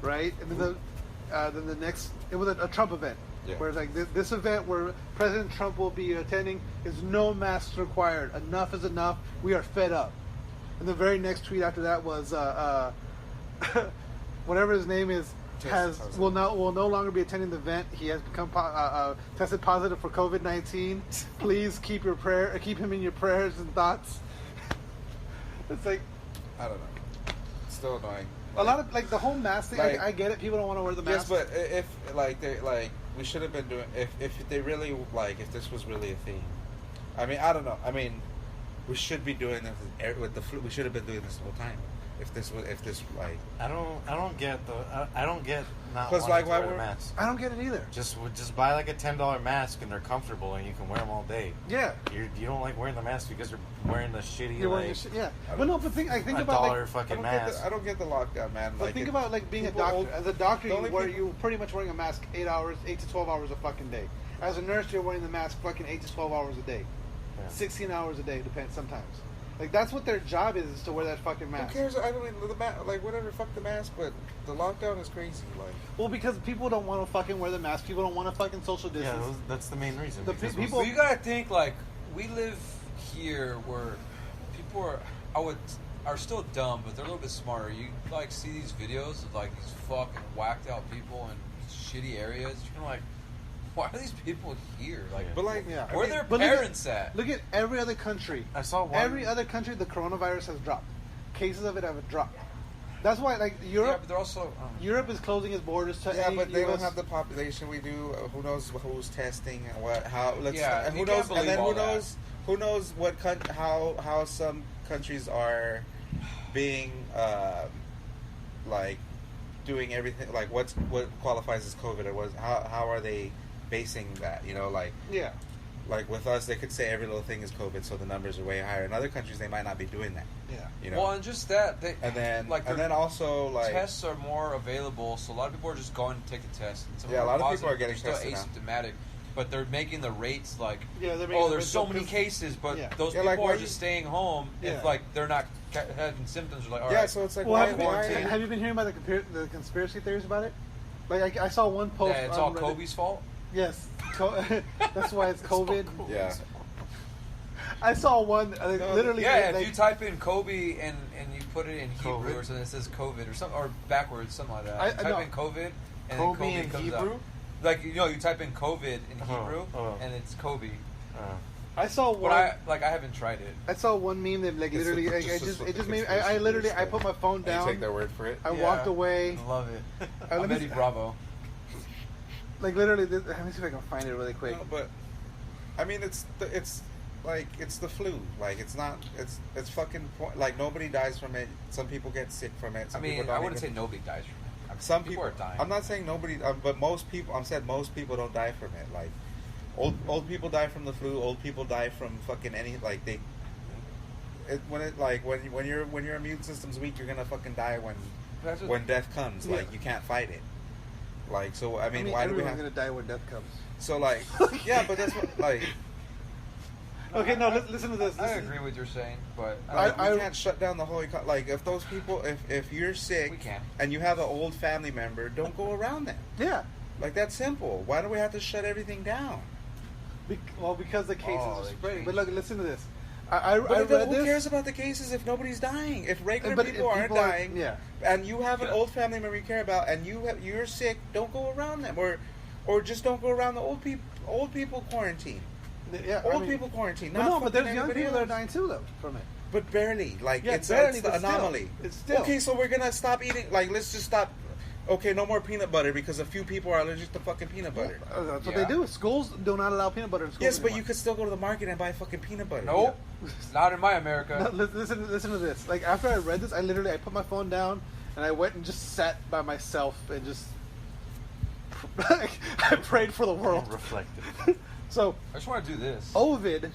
right? And then the next it was a Trump event. Yeah. Where it's like this event where President Trump will be attending is no masks required. Enough is enough. We are fed up. And the very next tweet after that was whatever his name is will no longer be attending the event. He has become tested positive for COVID-19. Please keep him in your prayers and thoughts. It's like I don't know. It's still annoying. a lot of like the whole mask thing. Like- I get it. People don't want to wear the Yes, mask. but if we should have been doing if they really if this was really a thing. I mean, I don't know. I mean, we should be doing this with the flu. We should have been doing this the whole time. If this I don't get not 'Cause, wanting like, to why wear the we're- mask. I don't get it either. Just buy like a $10 mask and they're comfortable and you can wear them all day. Yeah. You don't like wearing the mask because you're wearing the shitty You're wearing like your shit. Yeah. But no, but think a about dollar like. fucking I mask. don't get the lockdown, man. But Like, think about like being a people doctor. old- As a doctor, the only you're people- pretty much wearing a mask 8 to 12 hours a fucking day. As a nurse, you're wearing the mask fucking 8 to 12 hours a day, Yeah. 16 hours a day, depends sometimes. Like that's what their job is to wear that fucking Who mask. cares? I mean, like whatever. Fuck the mask, but the lockdown is crazy. Like, Well, because people don't want to fucking wear the mask. People don't want to fucking social Yeah, distance. that's the main reason. The because people- Well, you gotta think like we live here where people are still dumb, but they're a little bit smarter. You like see these videos of like these fucking whacked out people in shitty areas. You're like, why are these people here? Like, but like, Yeah. where are their But look at- parents at? Look at every other country. I saw one. Every other country, the coronavirus has dropped. Cases of it have dropped. That's why, like Yeah, Europe, but they're also. Europe is closing its borders to yeah, any but they US don't have the population we do. Who knows who's testing and what? How? Yeah, who you knows? can't believe And then all who that. knows? Who knows what? How some countries are being like doing everything. Like what qualifies as COVID or how are they basing that? You know, like. Yeah. Like with us, they could say every little thing is COVID, so the numbers are way higher. In other countries, they might not be doing that. Yeah. You know. Well, and just that and then like and their then also like tests are more available, so a lot of people are just going to take the test. And some Yeah, a lot of people positive, are getting they're still tested asymptomatic, but they're making the rates like, Yeah, they're making oh, the there's rates so up many 'cause- cases, but Yeah. those Yeah, people like, why are you- just staying home Yeah. if like they're not having symptoms. Or like, all yeah, right, so it's like Well, why have you been hearing about the conspiracy theories about it? Like I saw one post. yeah, it's on all Reddit. Kobe's fault. Yes, that's why it's COVID. Yeah. I saw one literally. Yeah, like, if you type in Kobe and you put it in Hebrew COVID? or something, it says COVID or something, or backwards, something like that. I- You type no. in COVID and Kobe then Kobe in comes Hebrew? up. Like you type in COVID in Oh, Hebrew oh. and it's Kobe. I saw But one. I haven't tried it. I saw one meme that like It's literally. just- Like, just what it the just made. conspiracy I literally. theories I say. put my phone And you down. take their word for it. I Yeah. walked away. I love it. let I'm me Eddie see- Bravo. Like literally. Let me see if I can find it really quick. No, but I mean, it's the flu. Like it's not. It's fucking like nobody dies from it. Some people get sick from it. I Some mean, people I don't wouldn't say even- nobody dies from it. Some people are dying. I'm not saying nobody, but most people. I'm saying most people don't die from it. Like old people die from the flu. Old people die from fucking any like they. When your immune system's weak, you're gonna fucking die That's what- when death comes. Yeah. Like you can't fight it. Like so, I mean, why do we everyone's have? gonna die when death comes? So like, yeah, but that's what like. Okay, no. Listen to this. I Listen- agree with what you're saying, but Like, I- we can't shut down the whole economy. Like, if those people, if you're sick We can. and you have an old family member, don't go around them. Yeah. Like, that's simple. Why do we have to shut everything down? Because the cases Oh, are they spreading. changed. But look, listen to this. I But read who this. cares about the cases if nobody's dying? If regular But if people aren't people are- dying, yeah. and you have an Yeah. old family member you care about, and you're sick, don't go around them, or just don't go around the old people quarantine. Yeah, Old people quarantine. But Not no, but there's fucking young everybody people that are else. dying too, though, from it. But barely. Like Yeah, it's barely, the but still. anomaly. It's still. Okay, so we're gonna stop eating. Like, let's just stop. Okay, no more peanut butter because a few people are allergic to fucking peanut butter. That's what they do. Schools do not allow peanut butter in schools. Yes, but anymore. you could still go to the market and buy fucking peanut butter. Nope. Not in my America. No, listen to this. Like after I read this, I put my phone down and I went and just sat by myself and just I prayed for the world. Reflective. So I just want to do this. Ovid.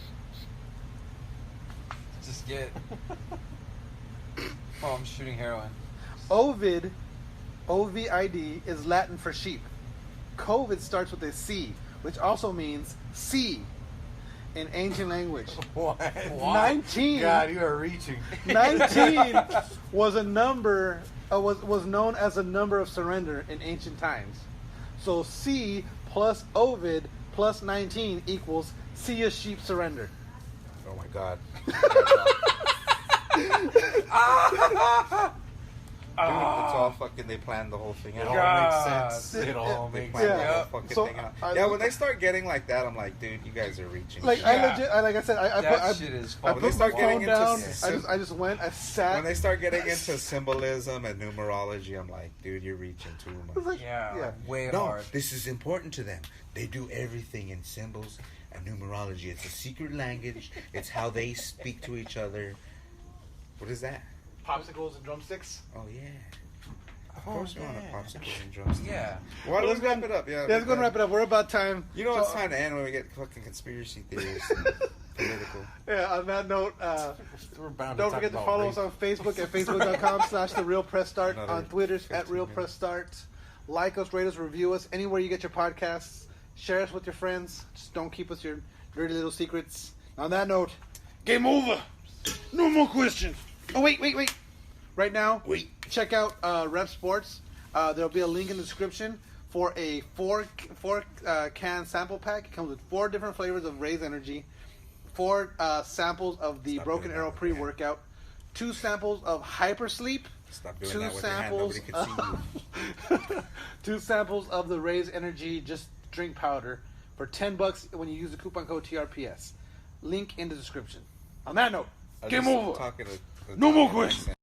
Just get. Oh, I'm shooting heroin. Ovid, O-V-I-D, is Latin for sheep. COVID starts with a C, which also means sea in ancient language. What? 19. God, you are reaching. 19 was a number, was known as a number of surrender in ancient times. So C plus Ovid plus 19 equals see a sheep surrender. Oh my god. Dude, it's all fucking. They planned the whole thing It out. all God. makes sense. It all They makes planned sense. the Yeah. whole fucking So, thing out. I- Yeah, when they start getting like that, I'm like, dude, you guys are reaching. Like Yeah. I legit, like I said, That shit is I fucking put my start getting phone into down. sim- I just went. I sat. When they start getting into symbolism and numerology, I'm like, dude, you're reaching too I was much. like, Yeah, way No, hard. this is important to them. They do everything in symbols and numerology. It's a secret language. It's how they speak to each other. What is that? popsicles and drumsticks. Oh yeah. Of course you want a popsicle and drumstick. Yeah. Well, let's wrap it up. Yeah, Yeah, let's go and wrap it up. We're about time. You know So- it's time to end when we get fucking conspiracy theories and political. Yeah. On that note, We're bound don't to forget to talk follow about us on Facebook at facebook.com/therealpressstart. Another On Twitter's at 15 realpressstart. Like us, rate us, review us anywhere you get your podcasts. Share us with your friends. Just don't keep us your dirty little secrets. On that note, game over. No more questions. Oh wait. Right now, check out Rep Sports. There'll be a link in the description for a four can sample pack. It comes with 4 different flavors of Raise Energy, 4 samples of the Stop Broken doing that Arrow with your hand. pre-workout, 2 samples of Hypersleep, Stop doing 2 that with your hand. samples, Nobody can see you. 2 samples of the Raise Energy just drink powder for $10 when you use the coupon code TRPS. Link in the description. On that note, I game just over. talking to- No more talking questions. accent.